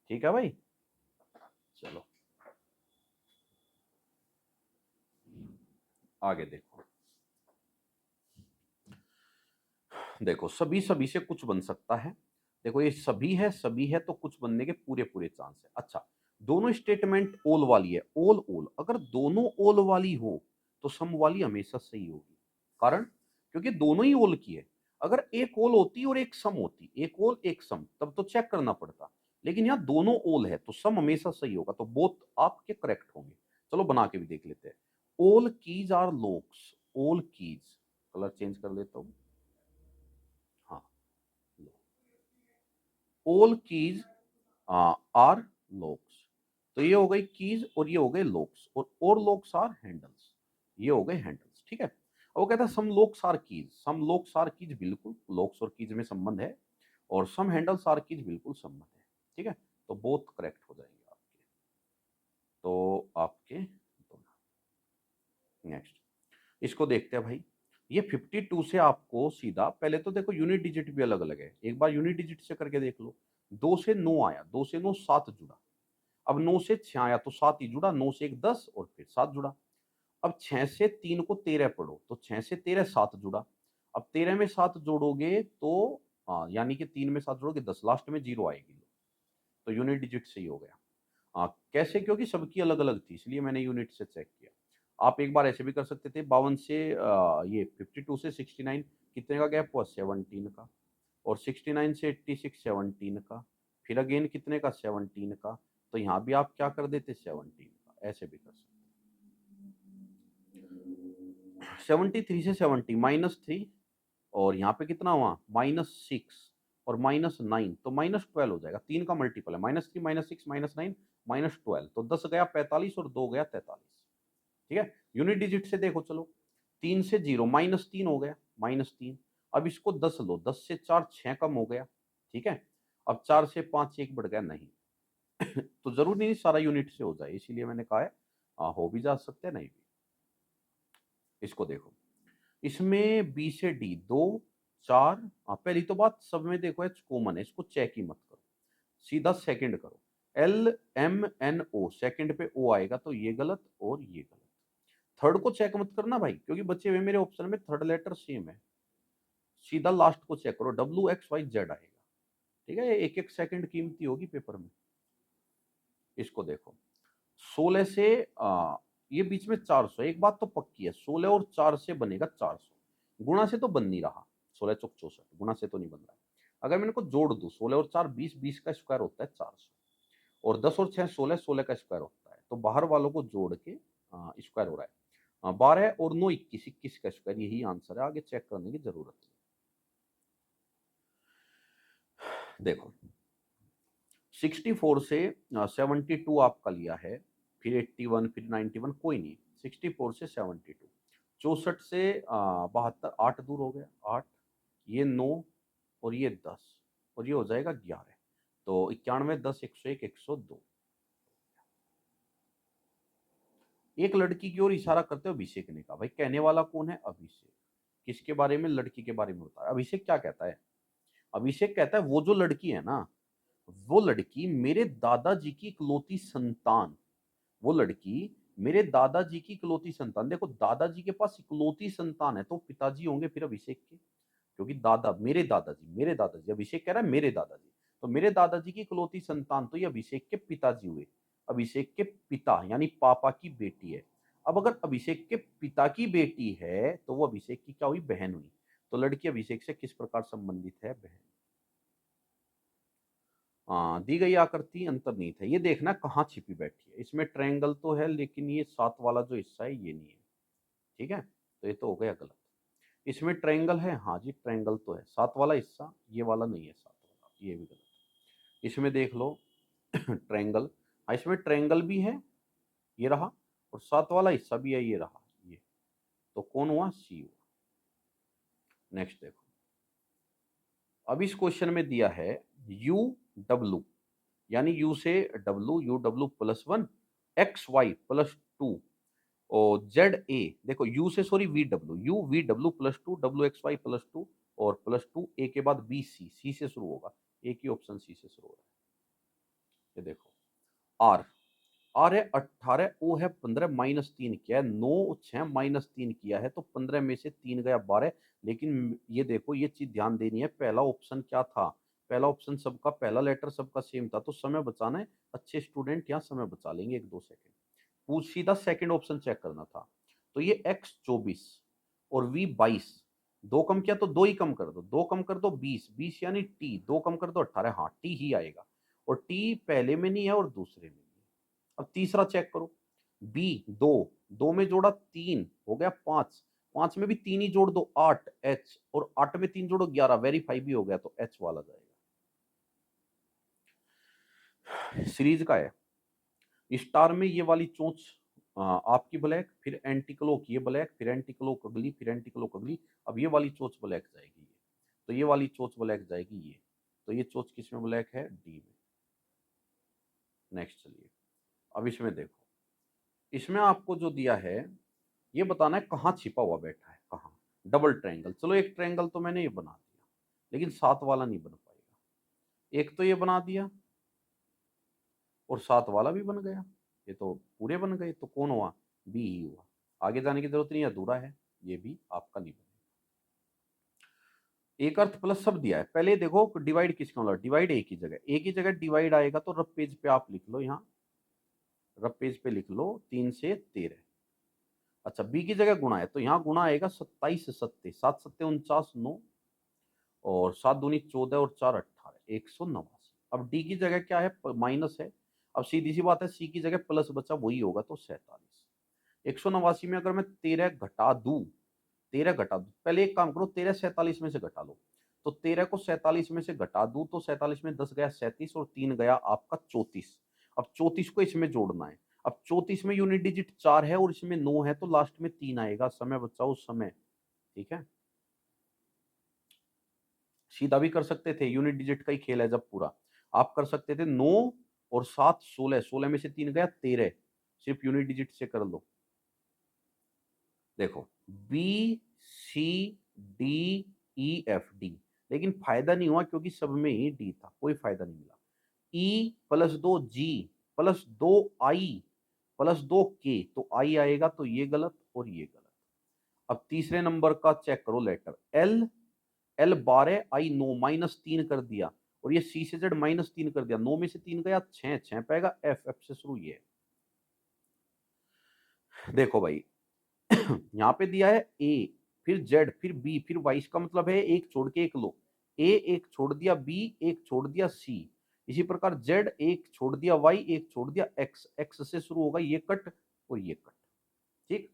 ठीक है भाई। चलो आगे देखो, देखो सभी सभी से कुछ बन सकता है। देखो ये सभी है तो कुछ बनने के पूरे पूरे चांस है। अच्छा, दोनों स्टेटमेंट ओल वाली है, ओल ओल, अगर दोनों ओल वाली हो तो सम वाली हमेशा सही होगी। कारण, क्योंकि दोनों ही ओल की है। अगर एक ओल होती और एक सम होती, एक ओल एक सम, तब तो चेक करना पड़ता, लेकिन यहाँ दोनों ओल है तो सम हमेशा सही होगा, तो बोथ आपके करेक्ट होंगे। चलो बना के भी देख लेते हैं। ओल कीज आर लॉक्स, ओल कीज, कलर चेंज कर लेता हूँ, हाँ, ऑल कीज आर लॉक्स, तो ये हो गई कीज और ये हो गए लॉक्स, और लॉक्स आर हैंडल्स, ये हो गए हैंडल्स, ठीक है। अब वो कहता है some locks are keys, some locks are keys, बिल्कुल लॉक्स और कीज में संबंध है, और सम हैंडल्स आर कीज, बिल्कुल संबंध है, ठीक है। तो बोथ करेक्ट हो जाएंगे आपके, तो आपके दोनों। नेक्स्ट, इसको देखते हैं भाई। ये 52 से आपको सीधा, पहले तो देखो यूनिट डिजिट भी अलग अलग है, एक बार यूनिट डिजिट से करके देख लो। 2 से 9 आया, 2 से 9 7 जुड़ा, अब 9 से 6 आया तो 7 ही जुड़ा, 9 से 1 10 और फिर 7 जुड़ा। अब 6 से 3 को 13 पढ़ो, तो 6 से 13 7 जुड़ा। अब 13 में 7 जोड़ोगे तो यानी कि 3 में 7 जोड़ोगे 10, लास्ट में 0 आएगी, तो यूनिट डिजिट सही हो गया। कैसे? क्योंकि सबकी अलग अलग थी, इसलिए मैंने यूनिट से चेक किया। आप एक बार ऐसे भी कर सकते थे, 52 से ये 52 से 69 कितने का गैप हुआ? 17 का। और 69 से 86 17 का, फिर अगेन कितने का? 17 का। तो यहाँ भी आप क्या कर देते? 17 का, ऐसे भी कर सकते। 73 से 70 -3, और यहाँ पे कितना हुआ? -6 और -9, तो -12 हो जाएगा, 3 का मल्टीपल है, -3 -6 -9 -12, तो 10 गया 45 और 2 गया 43, ठीक है। यूनिट डिजिट से देखो, चलो 3 से 0 -3 हो गया, -3। अब इसको 10 लो, 10 से 4 6 कम हो गया, ठीक है। अब 4 से 5 1 बढ़ गया, नहीं। तो जरूरी नहीं सारा यूनिट से हो जाए, इसीलिए मैंने कहा है हो भी जा सकते हैं, नहीं भी। इसको देखो, इसमें बी से डी 2 4, पहली तो बात सब में देखो एच कॉमन है, इसको चेक ही मत करो, सीधा सेकंड करो। L M N O, second पे ओ आएगा, तो ये गलत और ये गलत। थर्ड को चेक मत करना भाई, क्योंकि बचे हुए मेरे ऑप्शन में थर्ड लेटर सेम है, सीधा लास्ट को चेक करो, WXYZ आएगा, ठीक है। एक एक सेकंड कीमती होगी पेपर में। इसको देखो, 16 से ये बीच में 400, एक बात तो पक्की है, 16 और 4 से बनेगा 400, गुणा से तो बन नहीं रहा, 16 चौक 64, गुणा से तो नहीं बन रहा है। अगर मैं इनको जोड़ दूं, 16 और 4 20, 20 का स्क्वायर होता है 400, और 10 और 6 16, 16 का स्क्वायर होता है, तो बाहर वालों को जोड़ के स्क्वायर हो रहा है। 12 और 9 21, 21 का स्क्वायर, यही आंसर है, आगे चेक करने की जरूरत नहीं। देखो 64 से 72 आपका लिया है, फिर 81, फिर 91, कोई नहीं, 64 से 72, 64 से 72, 8 दूर हो गया, 8, ये 9 और ये 10 और ये हो जाएगा 11। तो 91, 10, 101, 102। एक लड़की की ओर इशारा करते हुए अभिषेक ने कहा। भाई कहने वाला कौन है? अभिषेक। किसके बारे में? लड़की के बारे में होता है। अभिषेक क्या कहता है? अभिषेक कहता है वो जो लड़की है ना, वो लड़की मेरे दादाजी की इकलौती संतान, वो लड़की मेरे दादाजी की इकलौती संतान। देखो दादाजी के पास इकलौती संतान है तो पिताजी होंगे फिर अभिषेक के, क्योंकि मेरे दादाजी, अभिषेक कह रहा है मेरे दादाजी, तो मेरे दादाजी की इकलौती संतान तो ये अभिषेक के पिताजी हुए। अभिषेक के पिता यानी पापा की बेटी है। अब अगर अभिषेक के पिता की बेटी है तो वो अभिषेक की क्या हुई? बहन हुई। तो लड़की अभिषेक से किस प्रकार संबंधित है? बहन। दी गई आकृति अंतर्निहित है। ये देखना कहाँ छिपी बैठी है। इसमें ट्रायंगल तो है लेकिन ये साथ वाला जो हिस्सा है ये नहीं है। ठीक है, तो ये तो हो गया गलत। इसमें ट्रायंगल है, हाँ जी ट्रायंगल तो है, साथ वाला हिस्सा ये वाला नहीं है, साथ वाला ये भी गलत। इसमें देख लो ट्रायंगल, हाँ इसमें ट्रायंगल भी है, ये रहा, और साथ वाला हिस्सा भी है, ये रहा, ये। तो कौन हुआ? सी हुआ। नेक्स्ट देखो, अब इस क्वेश्चन में दिया है यू डब्ल्यू, यानी यू से W, U W plus 1, X Y plus 2 और जेड ए। देखो यू से sorry V W, U V W plus 2, W X Y plus 2 और प्लस 2 ए के बाद बी सी, सी से शुरू होगा, एक ही ऑप्शन सी से शुरू हो रहा है। ये देखो आर, आर है 18, ओ है 15, -3 किया है, 9 6 -3 किया है, तो 15 में से 3 गया 12। लेकिन ये देखो ये चीज ध्यान देनी है, पहला ऑप्शन क्या था? पहला ऑप्शन सबका, पहला लेटर सबका सेम था, तो समय बचाना है। अच्छे स्टूडेंट यहाँ समय बचा लेंगे 1-2 सेकंड। पूछ सीधा सेकंड ऑप्शन चेक करना था। तो ये x 24 और v 22, दो कम किया तो दो ही कम कर दो, दो कम कर दो 20, 20 यानी t, दो कम कर दो 18, हाँ t ही आएगा, और t पहले में नहीं है और दूसरे में नहीं है। अब तीसरा चेक करो, b 2, 2 में जोड़ा 3 हो गया 5, 5 में भी 3 ही जोड़ दो 8 h, और 8 में 3 जोड़ो 11, वेरीफाई भी हो गया, तो h वाला जाएगा। सीरीज का है, स्टार में ये वाली चोंच आपकी ब्लैक, फिर एंटी क्लोक ये ब्लैक, फिर एंटी क्लोक अगली, फिर एंटी क्लोक अगली। अब ये वाली चोंच ब्लैक जाएगी ये, तो ये वाली चोंच ब्लैक जाएगी ये, तो ये चोंच किस में ब्लैक है? डी में। नेक्स्ट चलिए, अब इसमें देखो, इसमें आपको जो दिया है ये बताना है कहाँ छिपा हुआ बैठा है, कहाँ। डबल ट्रायंगल, चलो एक ट्रायंगल तो मैंने ये बना दिया, लेकिन साथ वाला नहीं बन पाएगा। एक तो ये बना दिया और साथ वाला भी बन गया, ये तो पूरे बन गए, तो कौन हुआ? बी ही हुआ। आगे जाने की जरूरत नहीं, अधूरा है, ये भी आपका नहीं बनेगा। एक अर्थ प्लस सब दिया है, पहले देखो डिवाइड किसका मतलब, डिवाइड एक ही जगह, एक ही जगह डिवाइड आएगा, तो रफ पेज पे आप लिख लो, यहाँ रफ पेज पे लिख लो 3 से 13। अच्छा बी की जगह गुणा है, तो यहाँ गुणा आएगा 27 सत्ते, 7 सत्ते 49, 9 और 7 दूनी 14 और 4 18, 189। अब डी की जगह क्या है? माइनस है। अब सीधी सी बात है, सी की जगह प्लस बचा, वही होगा, तो 47। 189 में अगर मैं 13 घटा दूं, 13 घटा दूं, पहले एक काम करो, 13 47 में से घटा लो, तो 13 को 47 में से घटा दूं तो 47 में 10 गया 37 और 3 गया आपका 34। अब 34 को इसमें जोड़ना है। अब 34 में यूनिट डिजिट 4 है और इसमें 9 है, तो लास्ट में 3 आएगा, समय बचाओ उस समय। ठीक है, सीधा भी कर सकते थे, यूनिट डिजिट का ही खेल है जब पूरा, आप कर सकते थे 9 और 7 16, 16 में से 3 गया 13, सिर्फ यूनिट डिजिट से कर लो। देखो B C D E F D, लेकिन फायदा नहीं हुआ क्योंकि सब में ही डी था, कोई फायदा नहीं मिला। ई प्लस 2 जी प्लस 2 आई प्लस 2 के, तो आई आएगा, तो ये गलत और ये गलत। अब तीसरे नंबर का चेक करो लेटर, एल, एल 12 आई 9 -3 कर दिया, और ये सी से जेड -3 कर दिया, 9 में से 3 गया 6, 6 पाएगा, एफ, एफ से शुरू ये। देखो भाई यहाँ पे दिया है ए, फिर जेड, फिर बी, फिर वाई, इसका मतलब है एक छोड़ के एक लो, ए एक छोड़ दिया, बी एक छोड़ दिया, सी। इसी प्रकार जेड एक छोड़ दिया, वाई एक छोड़ दिया, एक्स, एक्स से शुरू होगा ये कट और ये कट। ठीक,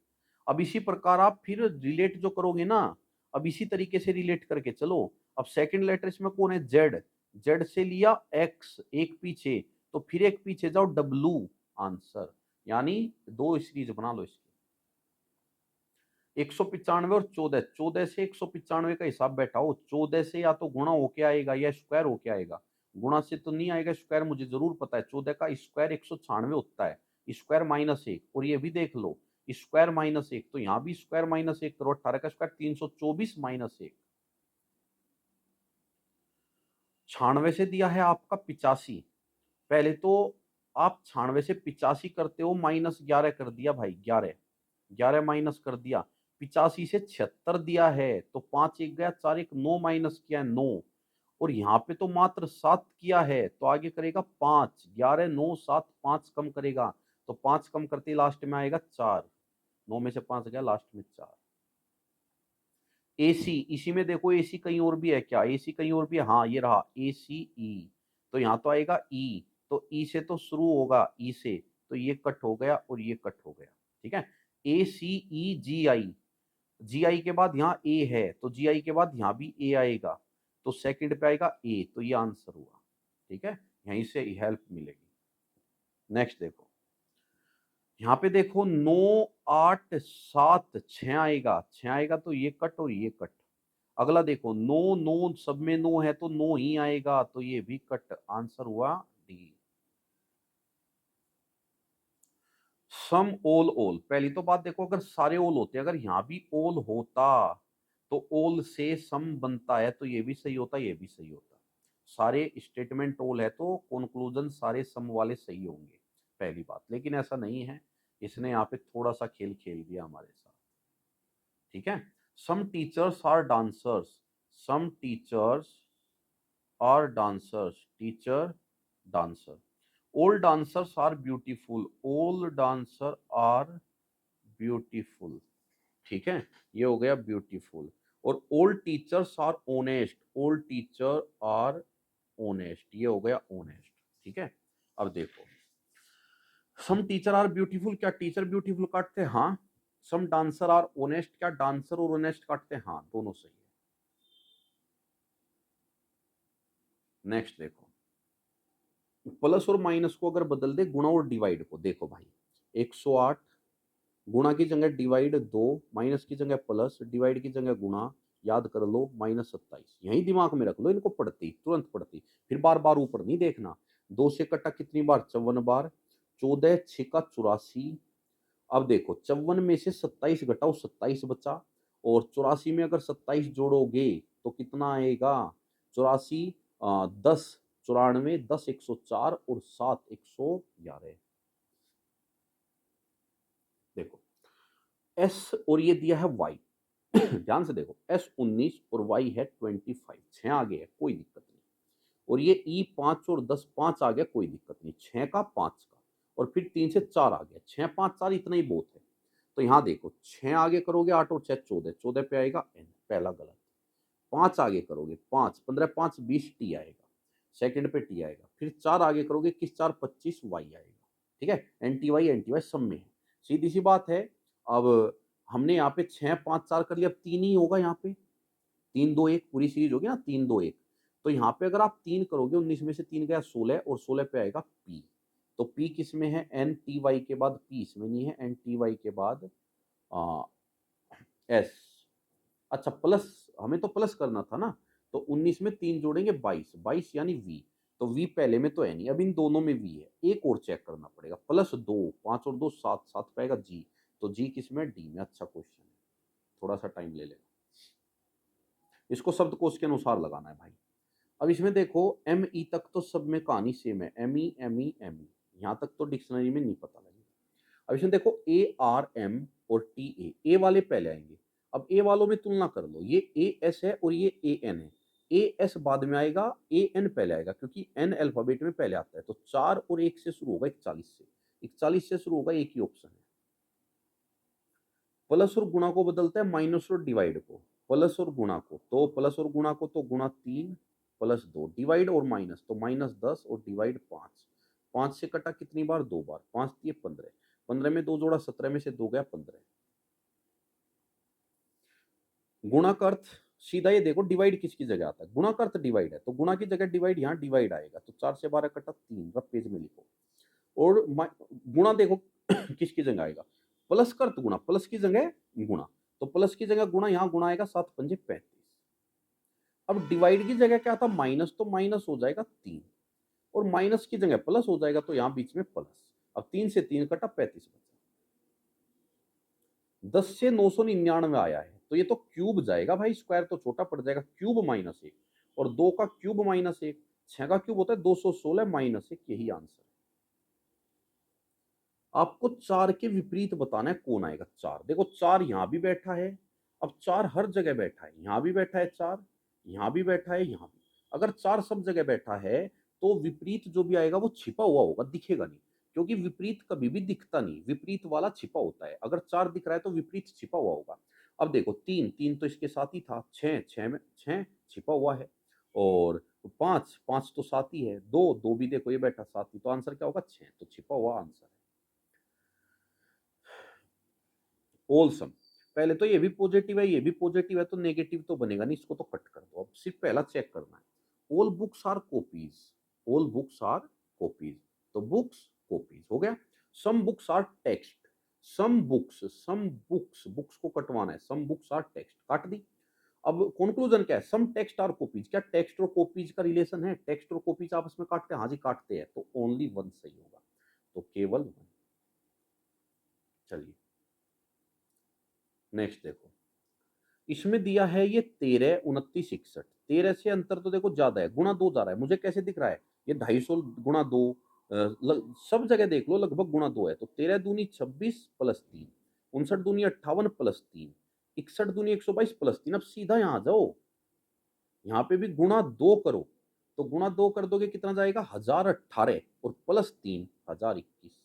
अब इसी प्रकार आप फिर रिलेट जो करोगे ना, अब इसी तरीके से रिलेट करके चलो। अब सेकंड लेटर इसमें कौन है? जेड, जेड से लिया एक्स एक पीछे, तो फिर एक पीछे जाओ डब्लू, आंसर। यानी दो सीरीज बना लो इसकी। 195 और 14, 14 से 195 का हिसाब बैठाओ। 14 से या तो गुणा होके आएगा या स्क्वायर होके आएगा। गुणा से तो नहीं आएगा, स्क्वायर मुझे जरूर पता है। 14 का स्क्वायर 196 होता है, स्क्वायर माइनस 1। और ये भी देख लो, स्क्वायर माइनस 1, तो यहाँ भी स्क्वायर माइनस 1 करो। 18 का स्क्वायर 324 माइनस 1। 96 से दिया है आपका 85। पहले तो आप 96 से 85 करते हो, -11 कर दिया भाई, 11 11 माइनस कर दिया। 85 से 76 दिया है, तो 5 एक गया, 4 एक 9 माइनस किया है, 9। और यहाँ पे तो मात्र 7 किया है, तो आगे करेगा 5। 11 9 7, 5 कम करेगा, तो 5 कम करते ही लास्ट में आएगा 4। 9 में से 5 गया, लास्ट में 4। एसी, इसी में देखो एसी कहीं और भी है क्या? एसी कहीं और भी है, हाँ ये रहा एसी ई। तो यहाँ तो आएगा ई, तो ई से तो शुरू होगा, ई से, तो ये कट हो गया और ये कट हो गया। ठीक है, ए सी ई जी आई, जी आई के बाद यहाँ ए है, तो जी आई के बाद यहाँ भी ए आएगा, तो सेकंड पे आएगा ए, तो ये आंसर हुआ। ठीक है, यहीं से हेल्प मिलेगी। नेक्स्ट देखो, यहाँ पे देखो 9 8 7 6 आएगा, 6 आएगा तो ये कट और ये कट। अगला देखो 9 9 सब में 9 है, तो 9 ही आएगा, तो ये भी कट। आंसर हुआ डी। सम ओल ओल, पहली तो बात देखो, अगर सारे ओल होते, अगर यहाँ भी ओल होता तो ओल से सम बनता है, तो ये भी सही होता, ये भी सही होता। सारे स्टेटमेंट ओल है तो कंक्लूजन सारे सम वाले सही होंगे, पहली बात। लेकिन ऐसा नहीं है, इसने यहाँ पे थोड़ा सा खेल खेल दिया हमारे साथ। ठीक है, some teachers are dancers, some teachers are dancers, teacher dancer. All dancers are beautiful, all dancer are beautiful. ठीक है, ये हो गया ब्यूटीफुल। और all teachers are honest, all teacher are honest, ये हो गया ऑनेस्ट। ठीक है, अब देखो सम टीचर आर ब्यूटीफुल, क्या टीचर ब्यूटीफुल काटते हैं? हाँ। सम डांसर आर ऑनेस्ट, क्या डांसर और ऑनेस्ट काटते हैं? हाँ, दोनों सही है। नेक्स्ट देखो, प्लस और माइनस को अगर बदल दे गुणा और डिवाइड को, देखो भाई 108, गुणा की जगह डिवाइड 2, माइनस की जगह प्लस, डिवाइड की जगह गुणा, याद कर लो -27। यही दिमाग में रख लो इनको, पढ़ती तुरंत पढ़ती, फिर बार बार ऊपर नहीं देखना। 2 से कटा कितनी बार? 54 बार। 14 6 का 84। अब देखो 54 में से 27 घटाओ, 27 बचा। और 84 में अगर 27 जोड़ोगे तो कितना आएगा? 84 10 94, 10 104 और 7 111। देखो एस और ये दिया है वाई। ध्यान से देखो, एस 19 और वाई है 25, 6 आ गया, कोई दिक्कत नहीं। और ये ई 5 और 10, 5 आ गया, कोई दिक्कत नहीं। 6 का 5 का, और फिर 3 से 4 आ गया, 6 5 4 इतना ही बहुत है। तो यहाँ देखो 6 आगे करोगे 8 और 6 14, 14 पे आएगा एन, पहला गलत। 5 आगे करोगे 5 15 5 20 टी आएगा, सेकंड पे टी आएगा। फिर 4 आगे करोगे, किस 4 25 वाई आएगा। ठीक है, एन टी वाई सब में है, सीधी सी बात है। अब हमने यहाँ पे 6 5 4 कर लिया, अब 3 ही होगा यहाँ पे। 3 2 1 पूरी सीरीज होगी ना, 3 2 1। तो यहाँ पे अगर आप 3 करोगे, 19 में से 3 गया 16, और 16 पे आएगा पी। तो पी किस में है? एन टी वाई के बाद पी इसमें नहीं है, एन टी वाई के बाद एस। अच्छा प्लस, हमें तो प्लस करना था ना, तो 19 में 3 जोड़ेंगे 22, 22 यानी वी। तो वी पहले में तो है नहीं, अब इन दोनों में वी है, एक और चेक करना पड़ेगा। +2, 5 और 2 7, 7 पाएगा जी। तो जी किस में? डी में। अच्छा क्वेश्चन है, थोड़ा सा टाइम ले लेगा, इसको शब्दकोश के अनुसार लगाना है भाई। अब इसमें देखो एम ई तक तो सब में कहानी सेम है, M E M E M E, यहाँ तक तो डिक्शनरी में नहीं पता लगेगा। अब इसमें देखो ए आर एम और टी ए वाले पहले आएंगे। अब ए वालों में तुलना कर लो, ये ए एस है और ये ए एन है। ए एस बाद में आएगा, ए एन पहले आएगा, क्योंकि एन अल्फाबेट में पहले आता है। तो 4 और 1 से शुरू होगा, 41 से, 41 से शुरू होगा, एक ही ऑप्शन है। प्लस और गुणा को बदलता है माइनस और डिवाइड को, प्लस और गुणा को, तो प्लस और गुणा को तो गुणा 3 प्लस 2, डिवाइड और माइनस तो -10 और डिवाइड 5। 5 से कटा कितनी बार? 2 बार, 5 दिए 15, 15 में 2 जोड़ा 17 में से 2 गया 15। गुणा का अर्थ सीधा ये देखो, डिवाइड किसकी जगह आता है? गुणा का अर्थ डिवाइड है, तो गुणा की जगह डिवाइड, यहाँ डिवाइड आएगा। तो 4 से 12 कटा 3, रफ पेज में लिखो। और गुणा देखो किसकी जगह आएगा? प्लस का अर्थ गुणा, प्लस की जगह गुणा। तो प्लस की जगह गुणा, यहाँ गुणा आएगा 7 पंजे 35। अब डिवाइड की जगह क्या था माइनस, तो माइनस हो जाएगा 3 और माइनस की जगह प्लस हो जाएगा, तो यहाँ बीच में प्लस। अब 3 से 3 कटा 35 बचा। 10 से 999 आया है, तो ये तो क्यूब जाएगा भाई, स्क्वायर तो छोटा पड़ जाएगा। क्यूब माइनस 1 और 2 का क्यूब माइनस 1, 6 का क्यूब होता है 216 माइनस 1, यही आंसर है। आपको 4 के विपरीत बताना है कौन आएगा। 4 देखो, 4 यहां भी बैठा है, अब 4 हर जगह बैठा है, यहां भी बैठा है 4, यहां भी बैठा है, यहां भी। अगर 4 सब जगह बैठा है तो विपरीत जो भी आएगा वो छिपा हुआ होगा, दिखेगा नहीं, क्योंकि विपरीत कभी भी दिखता नहीं, विपरीत वाला छिपा होता है। अगर 4 दिख रहा है तो विपरीत छिपा हुआ होगा। अब देखो 3, 3 तो इसके साथ ही था, 6, 6 में 6 छिपा हुआ है, और 5, 5 तो साथ ही है, 2, 2 भी देखो ये बैठा साथ ही, तो आंसर क्या होगा 6, तो छिपा हुआ आंसर है। होलसम, पहले तो ये भी पॉजिटिव है, ये भी पॉजिटिव है, तो नेगेटिव तो बनेगा नहीं, इसको तो कट कर दो। अब सिर्फ पहला चेक करना है, all books are copies, all books are copies, तो बुक्स कॉपीज हो गया। Some books are text, some books, some books, books को कटवाना है, सम बुक्स आर टेक्स्ट, काट दी। अब कंक्लूजन क्या है, सम टेक्स्ट आर कॉपीज, क्या टेक्स्ट और कॉपीज का रिलेशन है? टेक्स्ट और कॉपीज आपस में काटते हैं, हाँ जी काटते हैं, तो ओनली वन सही होगा, तो केवल वन। चलिए नेक्स्ट देखो, इसमें दिया है ये 13, 29, 61। 13 से अंतर तो देखो ज्यादा है, गुणा 2 जा रहा है, मुझे कैसे दिख रहा है? ये 250 गुणा 2, सब जगह देख लो लगभग गुणा 2 है, तो 13 दूनी 26 प्लस 3, 59 दूनी 58 प्लस 3, 61 दूनी 122 प्लस 3। अब सीधा यहाँ आ जाओ, यहाँ पे भी गुणा 2 करो, तो गुणा 2 कर दोगे कितना जाएगा 1018, और प्लस 3 1021।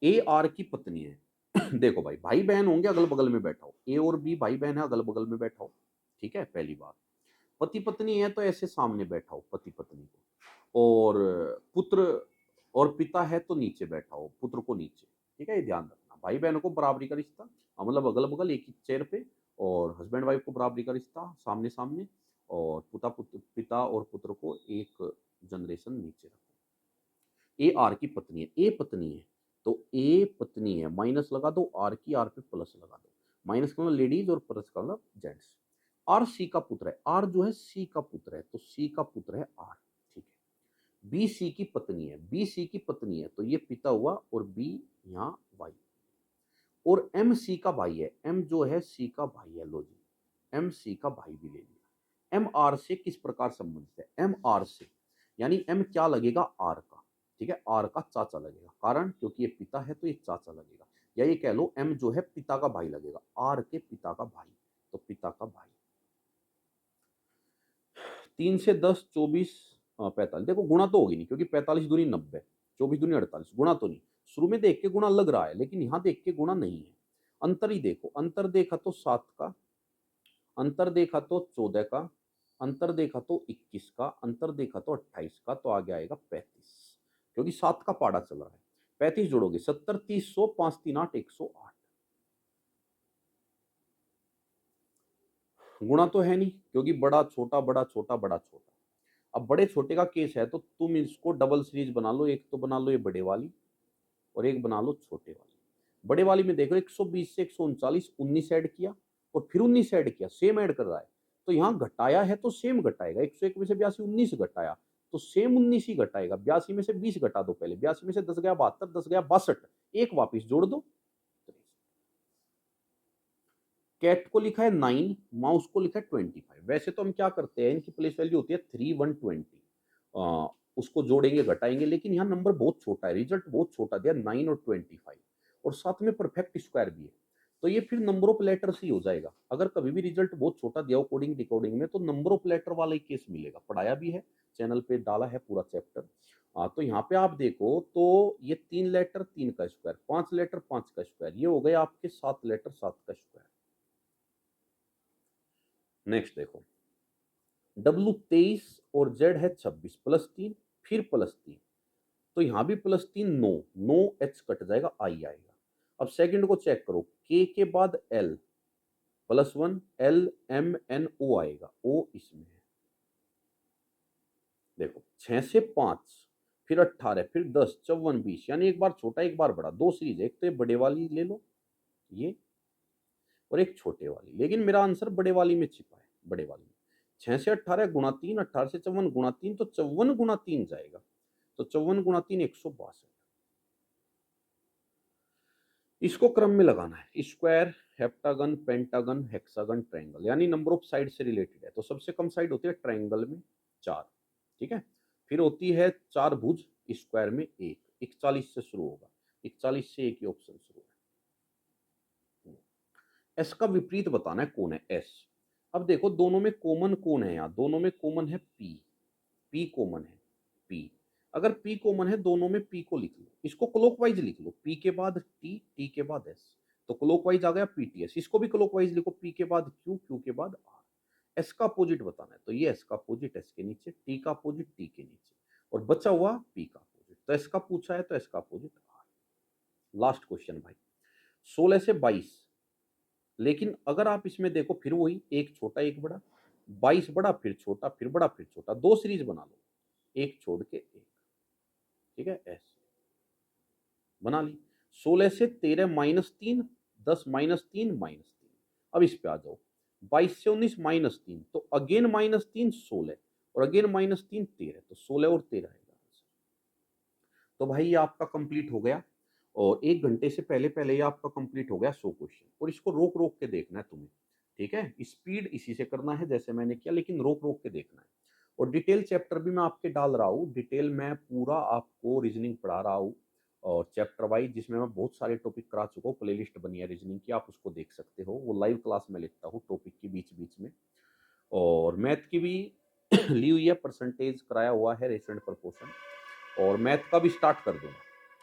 ए आर की पत्नी है। देखो भाई, भाई बहन होंगे अगल बगल में बैठा हो, ए और बी भाई बहन है, अगल बगल में बैठा हो, ठीक है पहली बात। पति पत्नी है तो ऐसे सामने बैठा हो पति पत्नी को, और पुत्र और पिता है तो नीचे बैठा हो, पुत्र को नीचे, ठीक है, ये ध्यान रखना। भाई बहनों को बराबरी का रिश्ता, मतलब अगल बगल एक ही चेयर पे, और हस्बैंड वाइफ को बराबरी का रिश्ता सामने सामने, और पिता और पुत्र को एक जनरेशन नीचे रखो। ए आर की पत्नी है, ए पत्नी है, तो ए पत्नी है, माइनस लगा दो, आर की आर पे प्लस लगा दो, माइनस का मतलब लेडीज और प्लस का मतलब जेंट्स। आर सी का पुत्र है, आर जो है सी का पुत्र है, तो सी का पुत्र है आर, ठीक है। बी सी की पत्नी है, बी सी की पत्नी है, तो ये पिता हुआ, और बी यहाँ वाई, और एम सी का भाई है, एम जो है सी का भाई है, लो जी एम सी का भाई भी ले लिया। एम आर से किस प्रकार संबंधित है? एम आर से, यानी एम क्या लगेगा आर का, ठीक है, आर का चाचा लगेगा, कारण क्योंकि ये पिता है तो ये चाचा लगेगा, या ये कह लो एम जो है पिता का भाई लगेगा, आर के पिता का भाई, तो पिता का भाई। 3 से 10 24 45, देखो गुणा तो होगी नहीं, क्योंकि 45 दूनी 90, 24 दूनी 48, गुणा तो नहीं। शुरू में देख के गुणा लग रहा है, लेकिन यहां देख के गुणा नहीं है। अंतर ही देखो, अंतर देखा तो 7 का, अंतर देखा तो 14 का, अंतर देखा तो 21 का, अंतर देखा तो 28 का, तो आगे आएगा 35, क्योंकि 7 का पाड़ा चल रहा है। 35 जोड़ोगे 70, 30, 100, 5 3 8, 108। गुणा तो है नहीं, क्योंकि बड़ा छोटा बड़ा छोटा बड़ा छोटा। अब बड़े छोटे का केस है तो तुम इसको डबल सीरीज बना लो, एक तो बना लो ये बड़े वाली, और एक बना लो छोटे वाली। बड़े वाली में देखो 120 से 139, 19 ऐड किया, और फिर 19 ऐड किया, सेम ऐड कर रहा है, तो यहाँ घटाया है तो सेम घटाएगा। 101 में से 82, 19 घटाया, तो सेम 19 ही घटाएगा। 82 में से 20 घटा दो पहले, 82 में से 10 गया 72, 10 गया 62, एक वापिस जोड़ दो। कैट को लिखा है 9, माउस को लिखा है 25। वैसे तो हम क्या करते हैं, इनकी प्लेस वैल्यू होती है 3 1 20, उसको जोड़ेंगे घटाएंगे, लेकिन यहाँ नंबर बहुत छोटा है, रिजल्ट बहुत छोटा दिया 9 और 25, और साथ में परफेक्ट स्क्वायर भी है, तो ये फिर नंबर ऑफ लेटर्स ही हो जाएगा। अगर कभी भी रिजल्ट बहुत छोटा दिया हो कोडिंग डिकोडिंग में, तो नंबर ऑफ लेटर वाला ही केस मिलेगा। पढ़ाया भी है, चैनल पे डाला है पूरा चैप्टर। तो यहाँ पे आप देखो तो ये 3 लेटर 3 का स्क्वायर, 5 लेटर 5 का स्क्वायर, ये हो गए आपके 7 लेटर 7 का स्क्वायर। नेक्स्ट देखो, डब्लू 23 और जेड है 26, प्लस 3 फिर प्लस 3, तो यहां भी प्लस 3, 9, 9 एच कट जाएगा, आई आएगा। अब सेकंड को चेक करो, के बाद L plus 1, L M N O आएगा, ओ इसमें है। देखो 6 से 5, फिर 18, फिर 10, 54, 20, यानी एक बार छोटा एक बार बड़ा, 2 सीरीज है, एक तो ये बड़े वाली ले लो ये, और एक छोटे वाली, लेकिन मेरा आंसर बड़े वाली में छिपा है, बड़े वाली में। 6 से 18 गुणा 3, 18 से 54 गुणा 3, तो 54 गुणा 3 जाएगा, तो 54 गुणा 3 162। इसको क्रम में लगाना है, square, heptagon, pentagon, hexagon, triangle, यानी नंबर ऑफ साइड से रिलेटेड है। तो सबसे कम साइड होती है ट्रायंगल में 4, ठीक है। फिर होती है 4 भुज, स्क्वायर में 1, 41 से शुरू होगा, 41 से एक ही ऑप्शन शुरू है। एस का विपरीत बताना है कौन है एस। अब देखो दोनों में कॉमन कौन है, यहाँ दोनों में कॉमन है पी, पी कॉमन है, पी। अगर पी कॉमन है दोनों में, पी को लिख लो, इसको क्लॉकवाइज लिख लो, पी के बाद टी, टी के बाद एस, तो क्लॉकवाइज आ गया पीटीएस। इसको भी क्लॉकवाइज लिखो, पी के बाद क्यू, क्यू के बाद आर। एस का अपोजिट बताना है, तो ये एस का अपोजिट एस के नीचे, टी का अपोजिट टी के नीचे, और बचा हुआ पी का अपोजिट। तो एस का पूछा है तो एस का अपोजिट आर। लास्ट क्वेश्चन भाई, 16 से 22, लेकिन अगर आप इसमें देखो फिर वही एक छोटा एक बड़ा, 22 बड़ा फिर छोटा फिर बड़ा फिर छोटा, 2 सीरीज बना लो, एक छोड़ के एक, ठीक है, ऐसे बना ली। 16 से 13 -3, 10 -3 -3। अब इस पे आ जाओ, 22 से 19 -3, तो अगेन -3 16, और अगेन -3 13, तो 16 और 13 आएगा आंसर। तो भाई ये आपका कंप्लीट हो गया, और 1 घंटे से पहले पहले ये आपका कंप्लीट हो गया 100 क्वेश्चन, और इसको रोक रोक के देखना है तुम्हें, ठीक है। स्पीड इसी से करना है जैसे मैंने किया, लेकिन रोक रोक के देखना है। और डिटेल चैप्टर भी मैं आपके डाल रहा हूँ, डिटेल में पूरा आपको रीजनिंग पढ़ा रहा हूँ, और चैप्टर वाइज, जिसमें मैं बहुत सारे टॉपिक करा चुका हूँ, प्लेलिस्ट बनी है रीजनिंग की, आप उसको देख सकते हो। वो लाइव क्लास में लेता हूँ टॉपिक की बीच बीच में, और मैथ की भी ली हुई है, परसेंटेज कराया हुआ है, रेशियो एंड प्रोपोर्शन। और मैथ का भी स्टार्ट कर दूंगा,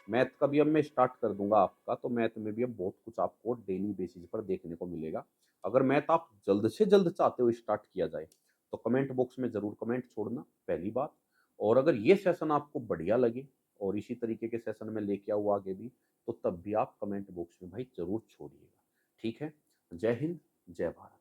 मैथ का भी अब मैं स्टार्ट कर दूंगा आपका, तो मैथ में भी अब बहुत कुछ आपको डेली बेसिस पर देखने को मिलेगा। अगर मैथ आप जल्द से जल्द चाहते हो स्टार्ट किया जाए, तो कमेंट बॉक्स में ज़रूर कमेंट छोड़ना, पहली बात। और अगर ये सेशन आपको बढ़िया लगे और इसी तरीके के सेशन में लेके आऊँ आगे भी, तो तब भी आप कमेंट बॉक्स में भाई ज़रूर छोड़िएगा, ठीक है। जय हिंद, जय भारत।